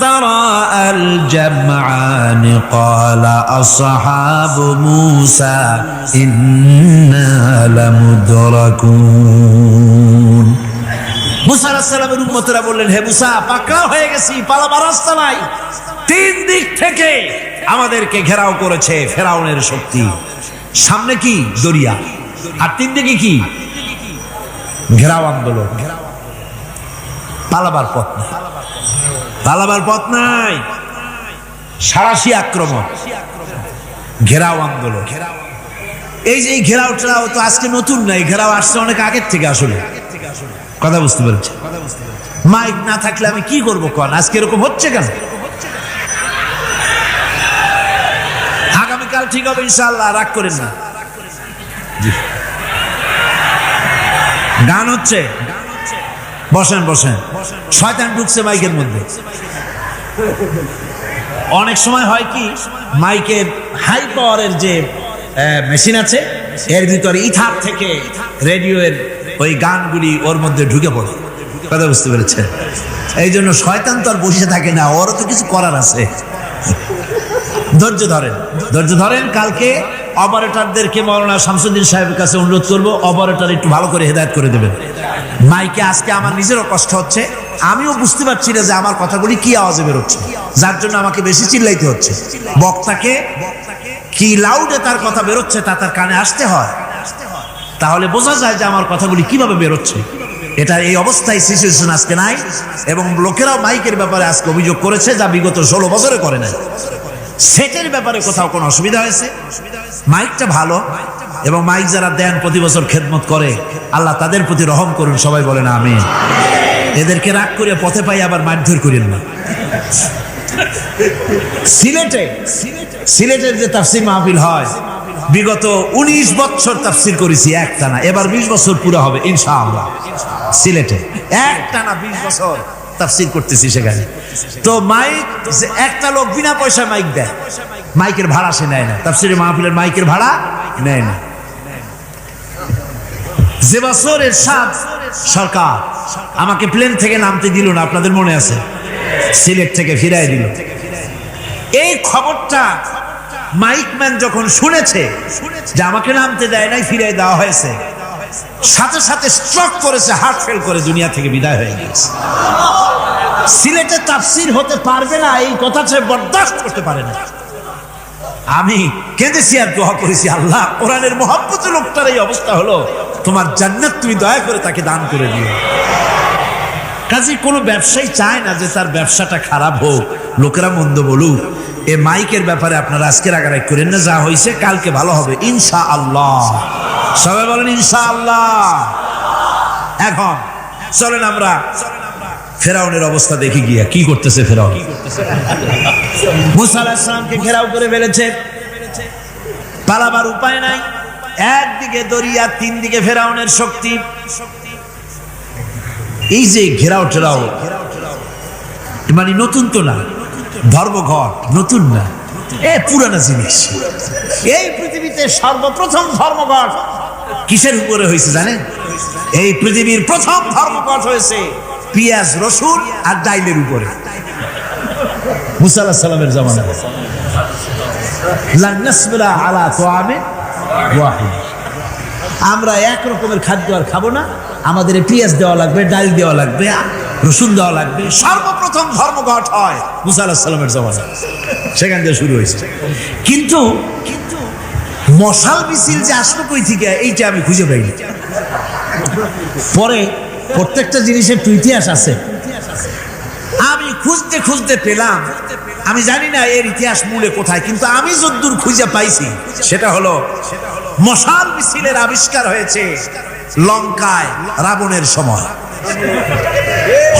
তারাআল জামআন ক্বালা আসহাবু মূসা ইন্না লামুদরাকুন। মুসা আলাইহিস সালামের উম্মতরা বললেন, হে মুসা, পাকড়াও হয়ে গেছি, পালাবার রাস্তা নাই। তিন দিক থেকে আমাদেরকে ঘেরাও করেছে ফেরাউনের শক্তি। সামনে কি? দরিয়া, আর তিন দিকে কি? ঘেরাও আন্দোলন। পালাবার পথ নাই, পালাবার পথ নাই। সারাশি আক্রমণ, ঘেরাও আন্দোলন। এই যে ঘেরাও টেরাও তো আজকে নতুন নাই, ঘেরাও আসছে অনেক আগের থেকে। আসলে কথা বুঝতে পারছি। মাইক না থাকলে আমি কি করবো কন? আজকে এরকম হচ্ছে কেন? আগামীকাল ঠিক হবে ইনশাআল্লাহ, রাগ করেন না। গান হচ্ছে, বসেন বসেন। শয়তান ঢুকছে মাইকের মধ্যে। অনেক সময় হয় কি, মাইকের হাই পাওয়ারের যে মেশিন আছে, এর ভিতরে ইথার থেকে রেডিওর ওই গানগুলি ওর মধ্যে ঢুকে পড়ে। কথা বুঝতে পেরেছেন? এই জন্য শয়তান তো আর বসে থাকে না, ওরও তো কিছু করার আছে। ধৈর্য ধরেন, ধৈর্য ধরেন। কালকে অপারেটরদেরকে মাওলানা শামসুদ্দিন সাহেবের কাছে অনুরোধ করবো, অপারেটর একটু ভালো করে হেদায়েত করে দেবেন। মাইকে আজকে আমার নিজেরও কষ্ট হচ্ছে, আমিও বুঝতে পারছি না যে আমার কথাগুলি কি আওয়াজে বেরোচ্ছে, যার জন্য আমাকে বেশি চিল্লাইতে হচ্ছে। বক্তাকে কি লাউডে তার কথা বেরোচ্ছে তা তার কানে আসতে হয়, তাহলে বোঝা যায় যে আমার কথাগুলি কিভাবে বেরোচ্ছে। এটা এই অবস্থায় সিচুয়েশন আজকে নাই, এবং লোকেরাও মাইকের ব্যাপারে আজকে অভিযোগ করেছে যা বিগত 16 বছরে করে নাই। সেটের ব্যাপারে কোথাও কোনো অসুবিধা হয়েছে? মাইকটা ভালো, এবং মাইক যারা দেন প্রতি বছর খেদমত করে, আল্লাহ তাদের প্রতি রহম করুন, সবাই বলেন আমিন। এদেরকে রাগ করে পথে পাই আবার মারধর করেন না। সিলেটের যে তাফসীর মাহফিল হয়, বিগত 19 বছর তাফসীর করেছি একটানা, এবার 20 বছর পুরো হবে ইনশাআল্লাহ। সিলেটে একটানা 20 বছর তাফসীর করতেছি সেখানে। তো মাইক, একটা লোক বিনা পয়সায় মাইক দেয়, মাইকের ভাড়া সে নেয় না, তাফসীরের মাহফিলের মাইকের ভাড়া নেয় না। যে বছর এরশাদ সরকার আমাকে প্লেন থেকে নামতে দিল না, আপনাদের মনে আছে? সিলেট থেকে ফিরাই দিল। এই খবরটা মাইকম্যান যখন শুনেছে যে আমাকে নামতে দেয় নাই, ফিরাই দেওয়া হয়েছে, সাথে সাথে স্ট্রোক করেছে, হার্ট ফেল করে দুনিয়া থেকে বিদায় হয়ে গেছে। সিলেটে তাফসীর হতে পারবে না এই কথা সে বরদাস্ত করতে পারে না। আমি কেঁদেছি আর দোয়া করেছি, আল্লাহ কোরআনের মহব্বতে লোকটার এই অবস্থা হলো, তোমার জান্নাত তুমি দয়া করে তাকে দান করে দিও। কাজে কোনো ব্যবসায়ী চায় না যে তার ব্যবসাটা খারাপ হোক, লোকেরা মন্দ বলুক। এ মাইকের ব্যাপারে আপনারা আজকে রাগারাগ করেন না, যা হয়েছে কালকে ভালো হবে ইনশাআল্লাহ। সবাই বলেন ইনশাআল্লাহ। এখন চলেন আমরা ফেরাউনের অবস্থা দেখি গিয়া কি করতেছে ফেরাউন। মুসা আলাইহিস সালামকে ঘেরাও করে ফেলেছে, পালাবার উপায় নাই। একদিকে দরিয়া, তিন দিকে ফেরাউনের শক্তি। এই যে ঘেরাও টেরাও মানে নতুন তো না, ধর্মঘট নতুন না, এ পুরানা জিনিস। এই পৃথিবীতে সর্বপ্রথম ধর্মঘট কিসের উপরে হয়েছে জানেন? এই পৃথিবীর প্রথম ধর্মঘট হয়েছে পেঁয়াজ, রসুন আর ডাইলের উপরে। মুসা আলাইহিস সালামের জামানায় লান নাসবিরা আলা তাআমিন ওয়াহিদ, আমরা এক রকমের খাদ্য আর খাবো না, আমাদের পেঁয়াজ দেওয়া লাগবে, ডাল দেওয়া লাগবে, রসুন দেওয়া লাগবে। সর্বপ্রথম ধর্মঘট হয় মুসা আলাইহিস সালামের জামানায়, সেখান থেকে শুরু হয়েছে। কিন্তু মশাল মিছিল যে আসলো কই থেকে, এইটা আমি খুঁজে পাইনি। পরে প্রত্যেকটা জিনিসের একটু ইতিহাস আছে, আমি খুঁজতে খুঁজতে পেলাম। আমি জানি না এর ইতিহাস মূলে কোথায়, কিন্তু আমি যতদূর খুঁজে পাইছি সেটা হলো মশাল মিছিলের আবিষ্কার হয়েছে লঙ্কায় রাবণের সময়।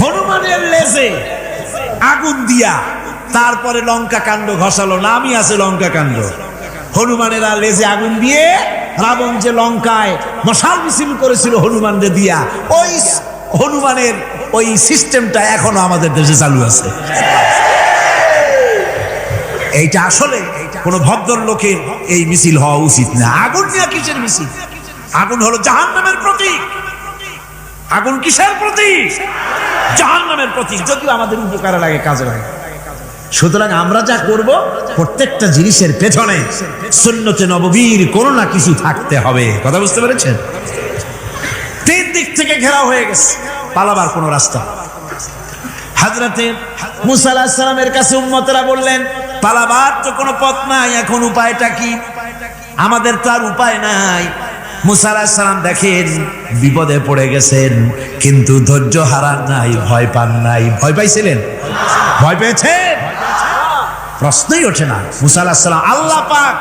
হনুমানের লেজে আগুন দিয়া তারপরে লঙ্কা কাণ্ড ঘষালো, নামই আছে লঙ্কা কাণ্ড। হনুমানেরা লেজে আগুন দিয়ে রাবণ যে লঙ্কায় মশাল মিছিল করেছিল হনুমানরে দিয়া, ওই হনুমানের ওই সিস্টেমটা এখনো আমাদের দেশে চালু আছে। এইটা আসলে কোন ভদ্রলোকের এই মিছিল হওয়া উচিত না। আগুন নিয়ে কিসের মিছিল? আগুন হলো জাহান্নামের প্রতীক। আগুন কিসের প্রতীক? জাহান্নামের প্রতীক। যদিও আমাদের উপকারে লাগে, কাজে লাগে। সুতরাং আমরা যা করব, প্রত্যেকটা জিনিসের পেছনে সুন্নতে নববীর কোনো না কিছু থাকতে হবে। কথা বুঝতে পেরেছেন? তিন দিক থেকে ঘেরাও হয়ে গেছে, পালাবার কোনো রাস্তা। হযরতে মুসা আলাইহিস সালামের কাছে উম্মতেরা বললেন, পালাবার তো কোনো পথ নাই, এখন উপায়টা কি? আমাদের তো আর উপায় নাই। মুসা আলাইহিস সালাম দেখেন বিপদে পড়ে গেছেন, কিন্তু ধৈর্য হারান নাই, ভয় পান নাই। ভয় পাইছিলেন? ভয় পেয়েছেন? প্রশ্নই ওঠে না। মুসা আলাইহিস সালাম, আল্লাহ পাক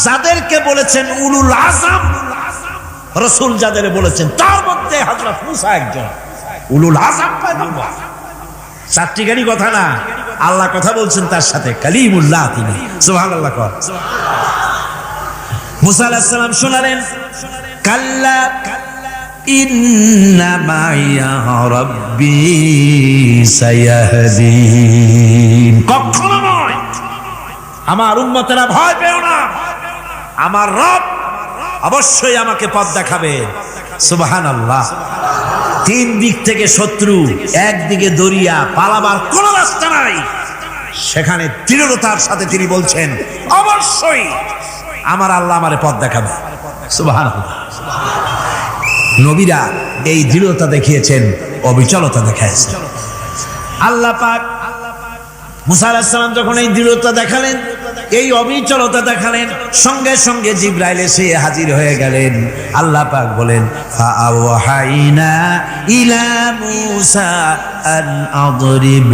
যাদেরকে বলেছেন উলুল আযম রাসূল, যাদের বলেছেন তার মধ্যে হযরত মুসা একজন উলুল আযম পয়গম্বর। চারটি গাড়ি কথা না, আল্লাহ কথা বলছেন তার সাথে, কালিমুল্লাহ তিনি। সুবহানাল্লাহ। মুসা আলাইহিস সালাম শোনালেন, কাল্লা ইন্না মাইয়া রাব্বি সায়াহদিন। কখনো নয়, আমার উম্মতেরা ভয় পেও না, আমার রব অবশ্যই আমাকে পথ দেখাবে। সুবহানাল্লাহ। তিন দিক থেকে শত্রু, একদিকে দরিয়া, পালাবার কোনো রাস্তা নাই। সেখানে দৃঢ়তার সাথে তিনি বলছেন, অবশ্যই আমার আল্লাহ আমারে পথ দেখাবে। সুবহানাল্লাহ। নবীরা এই দৃঢ়তা দেখিয়েছেন, অবিচলতা দেখাইছেন। আল্লাহ পাক মুসা আলাইহিস সালাম যখন এই দৃঢ়তা দেখালেন, এই অবিচলতা দেখালেন, সঙ্গে সঙ্গে জিবরাইল এসে হাজির হয়ে গেলেন। আল্লাহ পাক বলেন, ফাআওহাইনা ইলা মূসা আন আদরিব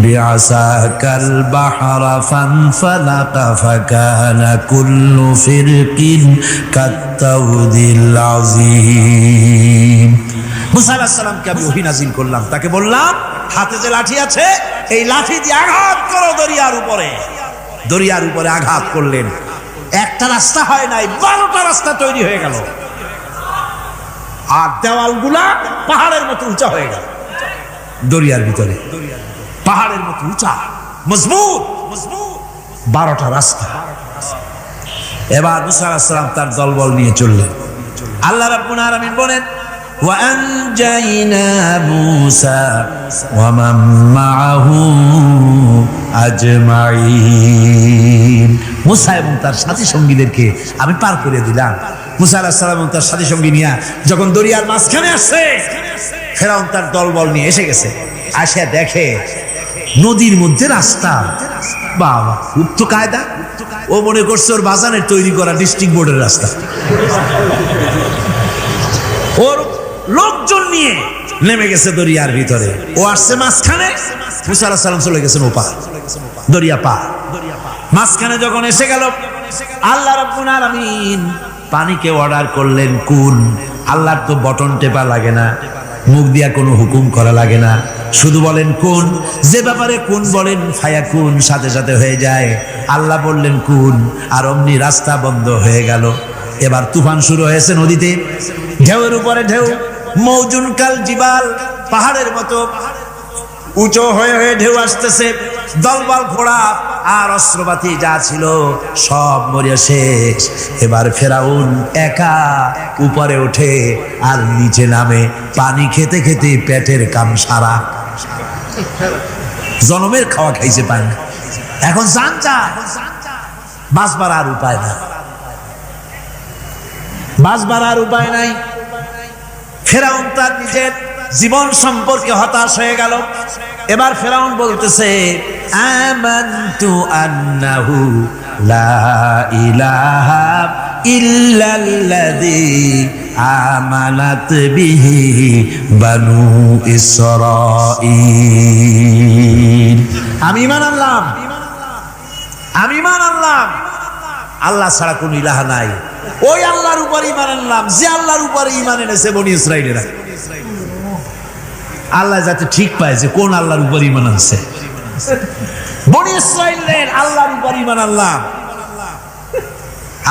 বিআসাকাল বাহরা ফানফালাকা ফাকানা কুল্লু ফিরকিন কাত্তাউদিল আযীম। মুসা আলাইহিস সালামকে আমি ওহী নাযিল করলাম, তাকে বললাম হাতে যে লাঠি আছে এই লাঠি দিয়ে আঘাত করো দরিয়ার উপরে। দরিয়ার উপরে আঘাত করলেন, একটা রাস্তা হয় নাই, 12টা রাস্তা তৈরি হয়ে গেল। আর দেওয়ালগুলা পাহাড়ের মতো উঁচা হয়ে গেল। দরিয়ার ভিতরে পাহাড়ের মতো উঁচা, মজবুত 12টা রাস্তা। এবার মুসা আলাইহিস সালাম তার দলবল নিয়ে চললেন। আল্লাহ রাব্বুল আলামিন বলেন, وأنجينا موسى ومن معه أجمعين। মুসা এবং তার সাথী সঙ্গীদেরকে আমি পার করে দিলাম। মুসা আলাইহিস সালাম এবং তার সাথী সঙ্গী নিয়ে যখন দরিয়ার মাঝখানে আসছে, ফেরাউন তার দলবল নিয়ে এসে গেছে। আসে দেখে নদীর মধ্যে রাস্তা। বাবা, খুব তো কায়দা। ও মনে করছে ওর বাজানের তৈরি করা ডিস্ট্রিক্ট বোর্ডের রাস্তা। ওর লোকজন নিয়ে নেমে গেছে দরিয়ার ভিতরে, ও আসছে মাঝখানে। মুসা আলাইহিস সালাম চলে গেছেন ওপার, দরিয়া পার। মাঝখানে যখন এসে গেল, আল্লাহ রাব্বুল আলামিন পানিকে অর্ডার করলেন কুন। আল্লাহর তো বটন টেপা লাগে না, মুখ দিয়া কোনো হুকুম করা লাগে না, শুধু বলেন কুন। যে ব্যাপারে কুন বলেন ফায়াকুন, সাথে সাথে হয়ে যায়। আল্লাহ বললেন কুন, আর অমনি রাস্তা বন্ধ হয়ে গেল। এবার তুফান শুরু হয়েছে নদীতে, ঢেউয়ের উপরে ঢেউ, মৌজুন কাল জিবাল, পাহাড়ের মতো উঁচু হয়ে হয়ে ঢেউ আসতেছে। দলবল ঘোড়া আর অস্ত্রপাতি যা ছিল সব মরিয়া শেষ। এবার ফেরাউন একা উপরে ওঠে আর নিচে নামে, পানি খেতে খেতে পেটের কাম সারা। জনমের খাওয়া খাইছে পানি, এখন জান চায়, বাঁচবার আর উপায় না, বাঁচবার আর উপায় নাই। ফেরাউন তার নিজের জীবন সম্পর্কে হতাশ হয়ে গেল। এবার ফেরাউন বলতেছে, আমানতু আন্নাহু লা ইলাহা ইল্লাল্লাযী আমানাত বিহি বানু ইসরাঈল। আমি ঈমান আনলাম, আমি ঈমান আনলাম আল্লাহ ছাড়া কোন ইলাহা নাই। ওই আল্লাহর উপর ঈমান আনলাম যে আল্লাহর উপরে ঈমান এনেছে বনি ইসরাঈলেরা। আল্লাহ যাতে ঠিক পায় যে কোন আল্লাহর উপর ঈমান আনছে। বনি ইসরাঈলের আল্লাহর উপর ঈমান আনলাম।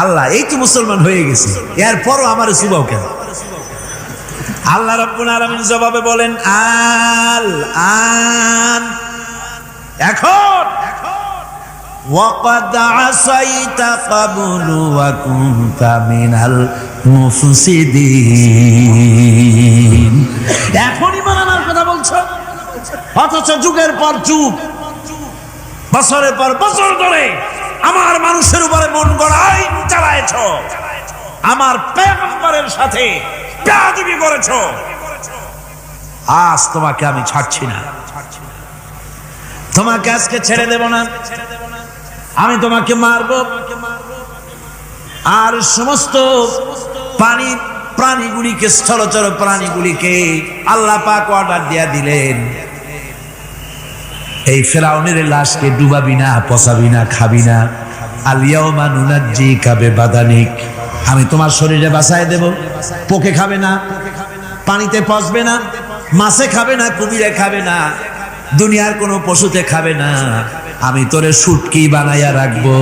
আল্লাহ এই তো মুসলমান হয়ে গেছে, এরপরও আমার সুবাও কেন? আল্লাহ রাব্বুল আলামিন জবাবে বলেন, আল আন, এখন وَقَدْ عَصَيْتَ قَبْلُ وَكُنْتَ مِنَ الْمُفْسِدِينَ। এখন ঈমান আনার কথা বলছো, অথচ যুগের পর যুগ, বছরের পর বছর ধরে আমার মানুষের উপরে মন গড়া আইন চালায়েছো, আমার পয়গম্বরের সাথে বেয়াদবি করেছো। আজ তোমাকে আমি ছাড়ছি না, তোমাকে আজকে ছেড়ে দেব না, আমি তোমাকে মারব। আর সমস্ত প্রাণীগুলিকে, স্থলচর প্রাণীগুলিকে আল্লাহ পাক অর্ডার দিয়া দিলেন, এই ফেরাউনের লাশকে ডুবাবি না, পচাবি না, খাবি না। আল ইয়াউমা নুনাজ্জিকা বিবাদানিক, আমি তোমার শরীরে বাঁচায় দেব। পোকে খাবে না, পানিতে পচবে না, মাছে খাবে না, কুমিরে খাবে না, দুনিয়ার কোনো পশুতে খাবে না। আমি তোরে শুটকি বানাইয়া রাখবো,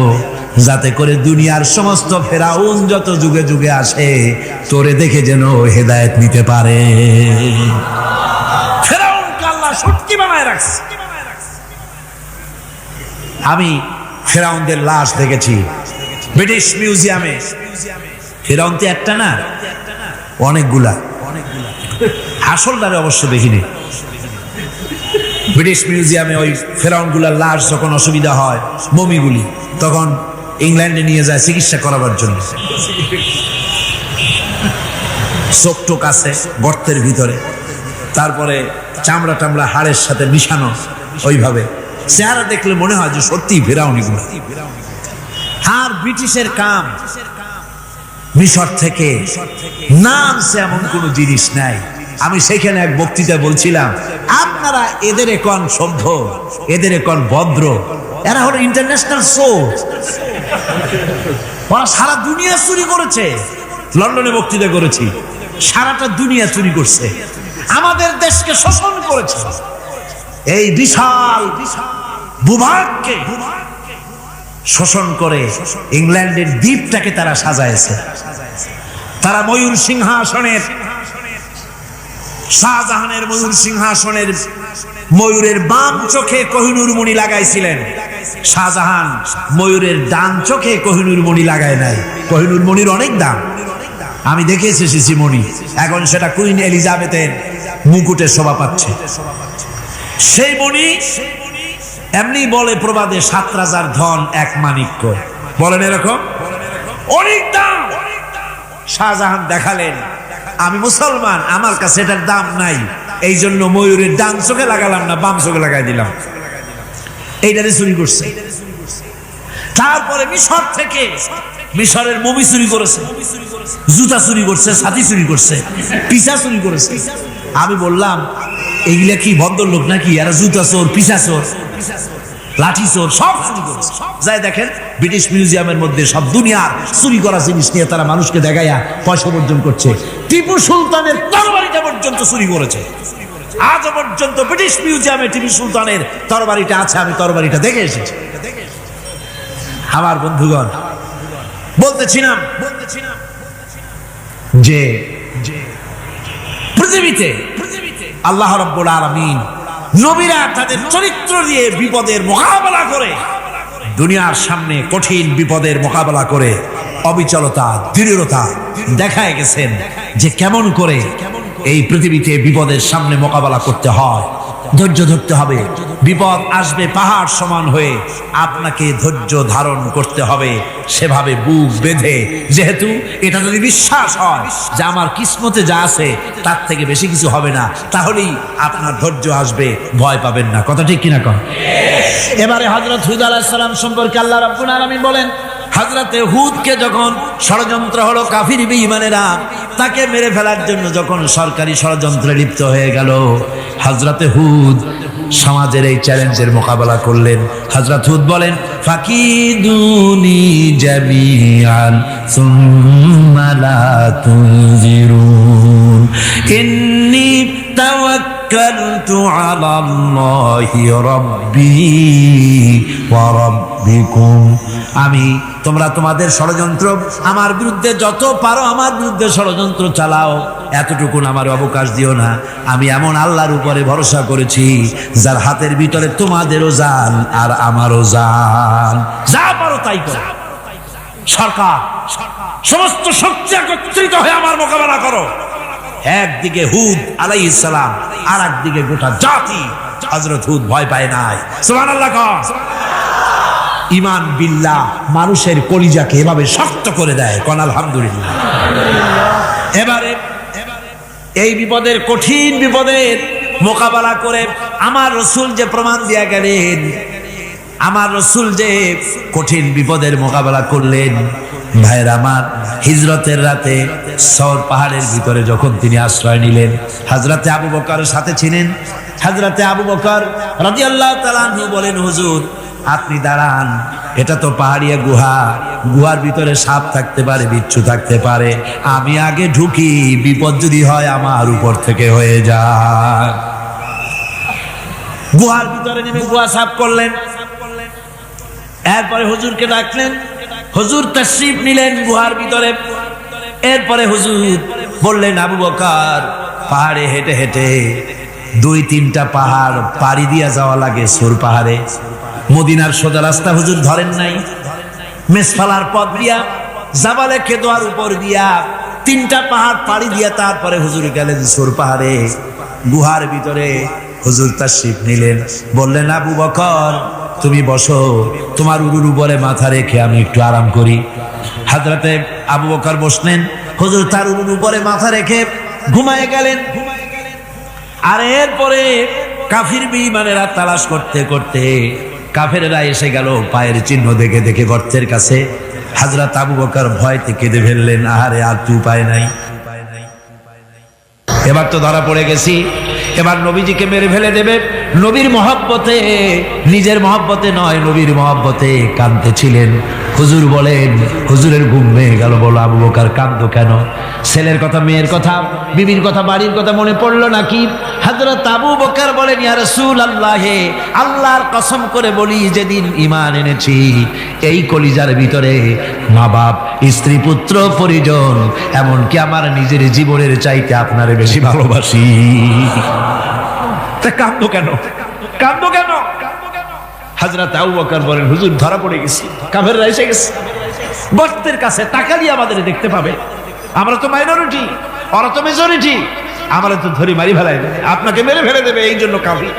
যাতে করে দুনিয়ার সমস্ত ফেরাউন যত যুগে যুগে আসে তোরে দেখে যেন হেদায়েত নিতে পারে। ফেরাউনকে আল্লাহ শুটকি বানায় রাখছে। আমি ফেরাউনদের লাশ দেখেছি ব্রিটিশ মিউজিয়ামে। ফেরাউন তো একটা না, অনেকগুলা, আসলটারে অবশ্য দেখিনি। ব্রিটিশ মিউজিয়ামে ওই ফেরাউনগুলার লাশ যখন অসুবিধা হয়, মমিগুলি, তখন ইংল্যান্ডে নিয়ে যায় চিকিৎসা করাবার জন্য। চোখ টোক আছে গর্তের ভিতরে, তারপরে চামড়া টামড়া হাড়ের সাথে মিশানো, ওইভাবে চেহারা দেখলে মনে হয় যে সত্যি ফেরাউনিগুলো। আর ব্রিটিশের কাম মিশর থেকে নামছে এমন কোনো জিনিস নাই। আমি সেখানে এক বক্তৃতা বলছিলাম, আপনারা এদের এখন সভ্য, এদের এখন ভদ্র, এরা হলো ইন্টারন্যাশনাল সোর্স। ওরা সারা দুনিয়া চুরি করেছে। লন্ডনে বক্তৃতা করেছি, সারাটা দুনিয়া চুরি করছে, আমাদের দেশকে শোষণ করেছে। এই বিশাল ভূভাগকে শোষণ করে ইংল্যান্ডের দ্বীপটাকে তারা সাজাইছে। তারা ময়ূর সিংহাসনের, শাহজাহানের ময়ূর সিংহাসনের ময়ূরের বাম চোখে কোহিনূর মণি লাগাইছিলেন। শাহজাহান ময়ূরের ডান চোখে কোহিনূর মণি লাগায় নাই। কোহিনূর মণির অনেক দাম, আমি দেখে এসেছি মণি। এখন সেটা কুইন এলিজাবেথের মুকুটে শোভা পাচ্ছে। সেই মণি এমনি বলে প্রবাদে 7 রাজার ধন 1 মাণিক্য, বলেন এরকম অনেক দাম। শাহজাহান দেখালেন, আমি মুসলমান, আমার কাছে এটার দাম নাই, এই জন্য ময়ূরের ডান চোখে লাগালাম না, বাম চোখে লাগাই দিলাম। এইটারে চুরি করছে। তারপরে মিশর থেকে, মিশরের মমি চুরি করেছে, জুতা চুরি করছে, ছাতি চুরি করছে, পিসা চুরি করেছে। আমি বললাম, এইগুলা কি ভদ্রলোক নাকি? এরা জুতা চোর, পিসা চোর, লাঠি চোর, সব চুরি করেছে। যাই দেখেন ব্রিটিশ মিউজিয়ামের মধ্যে সব দুনিয়ার চুরি করা জিনিস নিয়ে তারা মানুষকে দেখাইয়া পয়সা অর্জন করছে। টিপু সুলতানের তরবারিটা পর্যন্ত চুরি করেছে। আজ পর্যন্ত ব্রিটিশ মিউজিয়ামে টিপু সুলতানের তরবারিটা আছে, আমি তরবারিটা দেখে এসেছি। আমার বন্ধুগণ, বলতেছিলাম যে পৃথিবীতে আল্লাহ রাব্বুল আলামিন নবীরা তাদের চরিত্র দিয়ে বিপদের মোকাবেলা করে, দুনিয়ার সামনে কঠিন বিপদের মোকাবেলা করে অবিচলতা, দৃঢ়তা দেখায় গেছেন যে কেমন করে এই পৃথিবীতে বিপদের সামনে মোকাবেলা করতে হয়। ধৈর্য ধরতে হবে। বিপদ আসবে পাহাড় সমান হয়ে, আপনাকে ধৈর্য ধারণ করতে হবে সেভাবে বুক বেঁধে। যেহেতু এটা যদি বিশ্বাস হয় যে আমার কিসমতে যা আছে তার থেকে বেশি কিছু হবে না, তাহলেই আপনার ধৈর্য আসবে, ভয় পাবেন না। কথা ঠিক কিনা কন? এবারে হযরত হুদ আলাইহিস সালাম সম্পর্কে আল্লাহ রাব্বুল আলামিন বলেন, হযরতে হুদকে যখন ষড়যন্ত্র হলো, কাফির বেঈমানেরা তাকে মেরে ফেলার জন্য যখন সরকারি ষড়যন্ত্রে লিপ্ত হয়ে গেল, হযরতে হুদ সমাজের এই চ্যালেঞ্জের মোকাবেলা করলেন। হযরত হুদ বলেন, ফাকিদুনি জামিআন সুম্মা লা তুনজিরুন ইন্নী তাওয়াক্কালতু আলাল্লাহি রাব্বি ওয়া রাব্বিকুম। তোমরা তোমাদের ষড়যন্ত্র আমার বিরুদ্ধে যত পারো আমার বিরুদ্ধে ষড়যন্ত্র চালাও, এতটুকুন আমার অবকাশ দিও না। আমি এমন আল্লাহর উপরে ভরসা করেছি যার হাতের ভিতরে তোমাদেরও জান আর আমারও জান। যা পারো তাই করো। সরকার, সমস্ত শক্তি একত্রিত হয়ে আমার মোকাবেলা করো। একদিকে হুদ আলাইহিস সালাম, আর একদিকে গোটা জাতি। হযরত হুদ ভয় পায় নাই। সুবহানাল্লাহ। ঈমান বিল্লাহ মানুষের কলিজাকে এভাবে শক্ত করে দেয়। কোন আলহামদুলিল্লাহ। এবারে এই বিপদের, কঠিন বিপদের মোকাবেলা করে আমার রাসূল যে প্রমাণ দিয়া গেলেন, আমার রাসূল যে কঠিন বিপদের মোকাবেলা করলেন, ভাইরা আমার, হিজরতের রাতে সওর পাহাড়ের ভিতরে যখন তিনি আশ্রয় নিলেন, হযরতে আবু বকরের সাথে ছিলেন। হযরতে আবু বকর রাদিয়াল্লাহু তাআলা আনহু বলেন, হুজুর আপনি দাঁড়ান, এটা তো পাহাড়িয়া গুহা, গুহার ভিতরে সাপ থাকতে পারে, বিচ্ছু থাকতে পারে, আমি আগে ঢুকি, বিপদ যদি হয় আমার উপর থেকে হয়ে যায়। গুহার ভিতরে নেমে গুহা সাফ করলেন। এরপরে হুজুরকে ডাকলেন, হুজুর তাশরীফ নিলেন গুহার ভিতরে। এরপরে হুজুর বললেন, আবু বকর, পাহাড়ে হেঁটে হেঁটে 2-3টা পাহাড় পাড়ি দিয়া যাওয়া লাগে সূর পাহাড়ে। মদিনার সোজা রাস্তা হুজুর ধরেন নাই, মেসফালার পথ দিয়া, জাবালে কেদোয়ার উপর দিয়া তিনটা পাহাড় পাড়ি দিয়ে তারপরে হুজুর গেলেন সোর পাহাড়ে। গুহার ভিতরে হুজুর তাশরিফ নিলেন, বললেন আবু বকর তুমি বসো, তোমার উরুর উপরে মাথা রেখে আমি একটু আরাম করি। হযরতে আবু বকর বসলেন, হুজুর তার উরুর উপরে মাথা রেখে ঘুমায় গেলেন। আর এরপরে কাফির বেঈমানেরা তালাশ করতে করতে কাফেরেরা এসে গেল পায়ের চিহ্ন দেখে দেখে গর্তের কাছে। হযরত আবু বকর ভয়তে কেঁদে ফেললেন, আহারে আর তো উপায় নাই, এবার তো ধরা পড়ে গেছি, এবার নবীজিকে মেরে ফেলে দেবে। নবীর মহব্বতে, নিজের মহব্বতে নয় নবীর মহব্বতে কাঁদতেছিলেন। হুজুর বলেন, হুজুরের ঘুম ভেঙে গেল। বলো আবু বকর কাঁদো কেন? ছেলের কথা, মেয়ের কথা, বিবির কথা, বাড়ির কথা মনে পড়লো নাকি? হযরত আবু বকর বলেন, ইয়া রাসূলুল্লাহ, আল্লাহর কসম করে বলি যেদিন ঈমান এনেছি এই কলিজার ভিতরে মা বাপ, স্ত্রী, পুত্র, পরিজন, এমনকি আমার নিজের জীবনের চাইতে আপনারে বেশি ভালোবাসি। তা কাঁদো কেন? কাঁদো কেন? হযরত আবু বকর বলেন, হুজুর ধরা পড়ে গেছি, কাফেররা এসে গেছে গর্তের কাছে, তাকালি আমাদের দেখতে পাবে, আমরা তো মাইনরিটি, ওরা তো মেজরিটি, আমরা তো ধরি মারি ফেলাই দেবে, আপনাকে মেরে ফেলে দেবে, এই জন্য কাফি।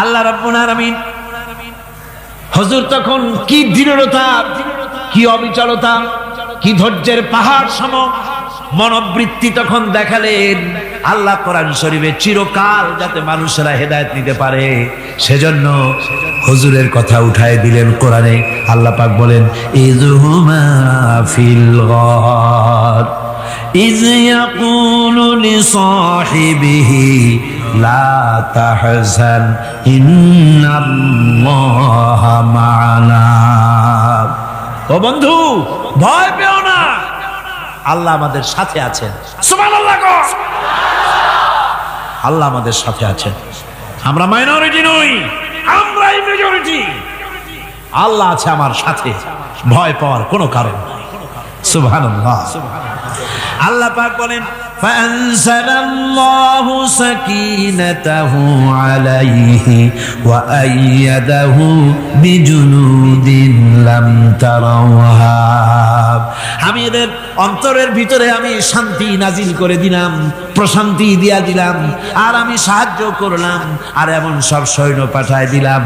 আল্লাহ রাব্বুল আলামিন, হুজুর তখন কি দৃঢ়তা, কি অবিচলতা, কি ধৈর্যের পাহাড় সম মনোবৃত্তি তখন দেখালেন। আল্লাহ কোরআন শরীফে চিরকাল যাতে মানুষেরা হেদায়েত নিতে পারে সেজন্য হুজুরের কথা উঠায় দিলেন কোরআনে। আল্লাহ পাক বলেন, ইযহুমা ফিল গার ইয ইয়াকুলু লিসাহিবিহি লা তাহজান ইন্নাল্লাহা মা'ানা। ও বন্ধু, ভয় পেও না, আল্লাহ আমাদের সাথে আছেন। সুবহানাল্লাহ। আল্লাহ আমাদের সাথে আছেন, আমরা মাইনরিটি নই, আমরাই মেজরিটি। আল্লাহ আছে আমার সাথে, ভয় পাওয়ার কোনো কারণ নাই। সুবহানাল্লাহ। আল্লাহ পাক বলেন, فأنزلallahu sakinatahu alayhi wa ayyadahu bijunudin lam tarawha। আমি এদের অন্তরের ভিতরে আমি শান্তি নাজিল করে দিলাম, প্রশান্তি দিয়া দিলাম, আর আমি সাহায্য করলাম, আর এমন সব সৈন্য পাঠায় দিলাম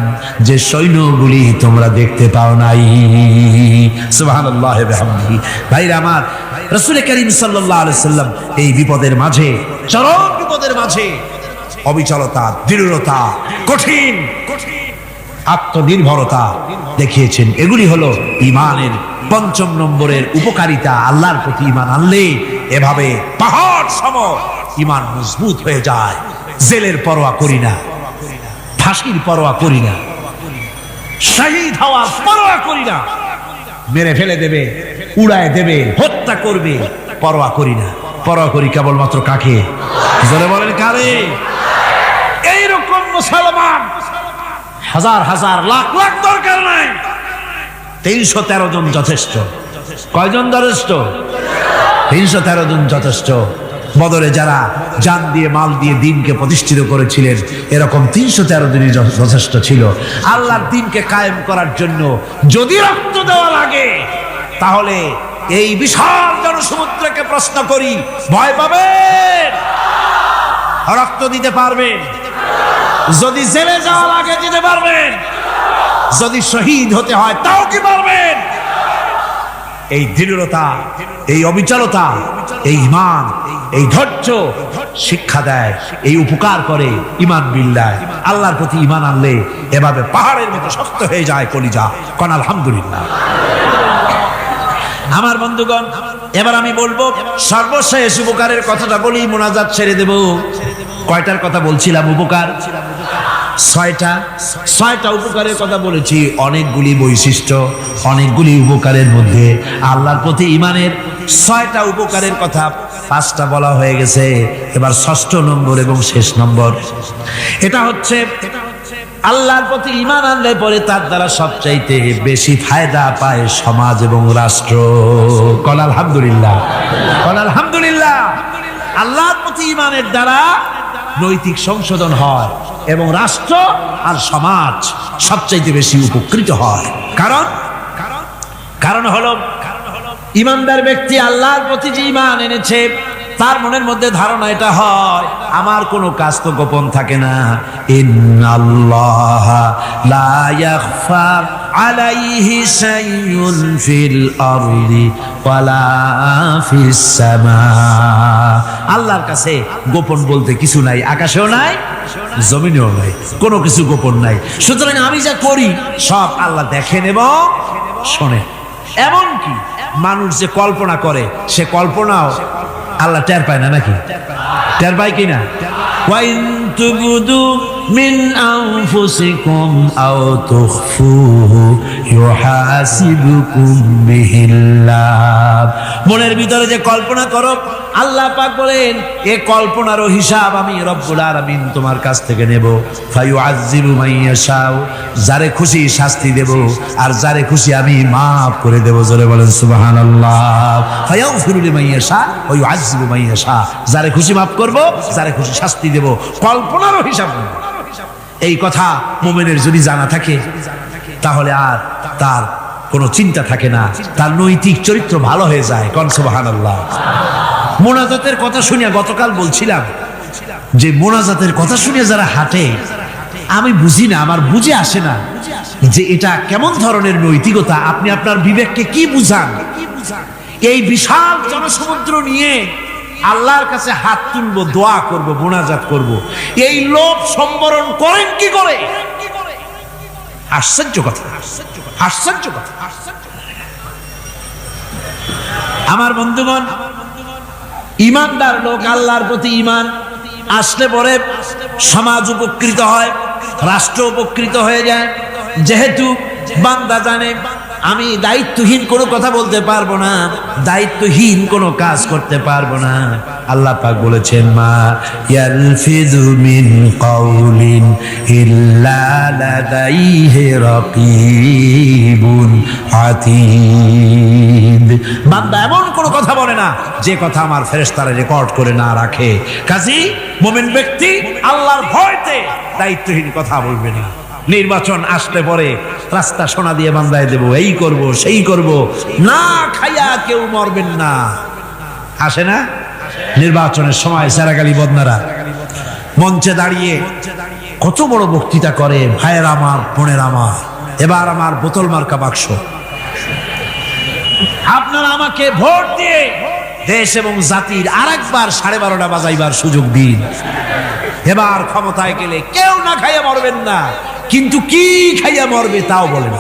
যে সৈন্যগুলি তোমরা দেখতে পাও নাই। সুবহানাল্লাহ ওয়া বিহামদিহি। ভাইরা আমার, রাসূল করিম সাল্লাল্লাহু আলাইহি সাল্লাম এই বিপদের মাঝে, চরম বিপদের মাঝে অবিচলতা, দৃঢ়তা, কঠিন আত্মনির্ভরতা দেখিয়েছেন। এগুলি হলো ঈমানের পঞ্চম নম্বরের উপকারিতা। আল্লাহর প্রতি ঈমান আনলে এভাবে পাহাড় সম ঈমান মজবুত হয়ে যায়। জেলের পরোয়া করি না, ফাঁসির পরোয়া করি না, শহীদ হওয়ার পরোয়া করি না, মেরে ফেলে দেবে, উড়ায় দেবে, হত্যা করবে, পরোয়া করি না। পরোয়া করি কেবলমাত্র কাকে? জোরে বলেন কারে? এইরকম মুসলমান হাজার হাজার লাখ লাখ দরকার নাই, 313 জন যথেষ্ট। কয়জন যথেষ্ট? 313 জন যথেষ্ট। বদরে যারা জান দিয়ে, মাল দিয়ে দ্বীনকে প্রতিষ্ঠিত করেছিলেন, এরকম 313 জনই যথেষ্ট ছিল আল্লাহর দ্বীনকে কায়েম করার জন্য। যদি রক্ত দেওয়া লাগে তাহলে এই বিশাল জনসমুদ্রকে প্রশ্ন করি, ভয় পাবেন? রক্ত দিতে পারবেন? যদি জেলে যাওয়া লাগে যেতে পারবেন? যদি শহীদ হতে হয় তাও কি পারবেন? এই দৃঢ়তা, এই অবিচলতা, এই ঈমান, এই ধৈর্য শিক্ষা দেয়, এই উপকার করে ঈমান বিল্লাহ। আল্লাহর প্রতি ঈমান আনলে এভাবে পাহাড়ের মতো শক্ত হয়ে যায় কলিজা। কোন আলহামদুলিল্লাহ। আমার বন্ধুগণ, এবার আমি বলবো সর্বশেষ উপকারের কথাটা বলি, মোনাজাত ছেড়ে দেব। কয়টার কথা বলছিলাম? উপকার ছয়টা উপকারের কথা বলেছি। অনেকগুলি বৈশিষ্ট্য, অনেকগুলি উপকারের মধ্যে আল্লাহর প্রতি ঈমানের 6টা উপকারের কথা 5টা বলা হয়ে গেছে। এবার 6ষ্ঠ নম্বর এবং শেষ নম্বর, এটা হচ্ছে আল্লাহর প্রতি ঈমান আনলে পরে তার দ্বারা সবচাইতে বেশি ফায়দা পায় সমাজ এবং রাষ্ট্র। কোন আলহামদুলিল্লাহ, কোন আলহামদুলিল্লাহ। আল্লাহর প্রতি ঈমানের দ্বারা নৈতিক সংশোধন হয় এবং রাষ্ট্র আর সমাজ সবচাইতে বেশি উপকৃত হয়। কারণ হলো ইমানদার ব্যক্তি আল্লাহর প্রতি যে ঈমান এনেছে তার মনের মধ্যে ধারণা এটা হয়, আমার কোনো কাজ তো গোপন থাকে না। ইন্নাল্লাহা লা ইয়াখফা আলাইহি শাইউন ফিল আরদি ওয়ালা ফিস সামা। আল্লাহর কাছে গোপন বলতে কিছু নাই, আকাশেও নাই, জমিনেও নাই, কোনো কিছু গোপন নাই। সুতরাং আমি যা করি সব আল্লাহ দেখেন এবং শোনেন। এমনকি মানুষ যে কল্পনা করে সে কল্পনাও আল্লাহ টের পায় না, নাকি টের পায় কিনা? ওয়াইন তুবদু মিন আনফুসিকুম আও তুখফুহু ইউহাসিবুকুম বিহিল্লাহ। মনের ভিতরে যে কল্পনা করো, আল্লাহ পাক বলেন এ কল্পনারও হিসাব আমি রব্বুল আলামিন তোমার কাছ থেকে নেব। ফায়ুআযযিবু মান ইয়াশাউ, যারে খুশি শাস্তি দেব আর যারে খুশি আমি মাফ করে দেব। জোরে বলেন সুবহানাল্লাহ। ফায়াগফিরু লিমান ইয়াশা ওয়া ইউআযযিবু মান ইয়াশা, যারে খুশি মাফ করব, যারে খুশি শাস্তি দেব, কল্পনারও হিসাব নেব। এই কথা মুমিনের যদি জানা থাকে তাহলে আর তার কোনো চিন্তা থাকে না, তার নৈতিক চরিত্র ভালো হয়ে যায়। কোন সুবহানাল্লাহ। মোনাজাতের কথা শুনিয়া গতকাল বলছিলাম যে মোনাজাতের কথা শুনিয়া যারা হাঁটে, আমি বুঝি না, আমার বুঝে আসে না যে এটা কেমন ধরনের নৈতিকতা। আপনি আপনার বিবেককে কি বুঝান? এই বিশাল জনসমুদ্র নিয়ে আল্লাহর কাছে হাত তুলবো, দোয়া করব, মোনাজাত করব, এই লোভ সম্বরণ করেন কি করে? আশ্চর্য কথা, আশ্চর্য কথা। আমার বন্ধুগণ, ইমানদার লোক, আল্লাহর প্রতি ঈমান আসলে পরে সমাজ উপকৃত হয়, রাষ্ট্র উপকৃত হয়ে যায়। যেহেতু বান্দা জানে আমি দায়িত্বহীন কোনো কথা বলতে পারবো না, দায়িত্বহীন কোনো কাজ করতে পারবো না। আল্লাহ পাক বলেছেন, মা ইয়ালফিযু মিন কাউলিন ইল্লা লাদাইহি রাকীবুন আতীদ। বান্দা এমন কোনো কথা বলে না যে কথা আমার ফেরেশতারা রেকর্ড করে না রাখে। কাজী মুমিন ব্যক্তি আল্লাহর ভয়তে দায়িত্বহীন কথা বলবে না। নির্বাচন আসলে পরে রাস্তা সোনা দিয়ে বান্ধায় দেব, এই করব সেই করব, না খাইয়া কেউ মরবেন না। আসে না নির্বাচনের সময় সেরাগালি বদনারা মঞ্চে দাঁড়িয়ে কত বড় বক্তৃতা করে, ভাইয়ের আমার, বোনের আমার, এবার আমার বোতল মার্কা বাক্স, আপনারা আমাকে ভোট দিয়ে দেশ এবং জাতির আরেকবার 12:30 বাজাইবার সুযোগ দিন। এবার ক্ষমতায় গেলে কেউ না খাইয়া মরবেন না, কিন্তু কি খাইয়া মরবে তাও বলেন।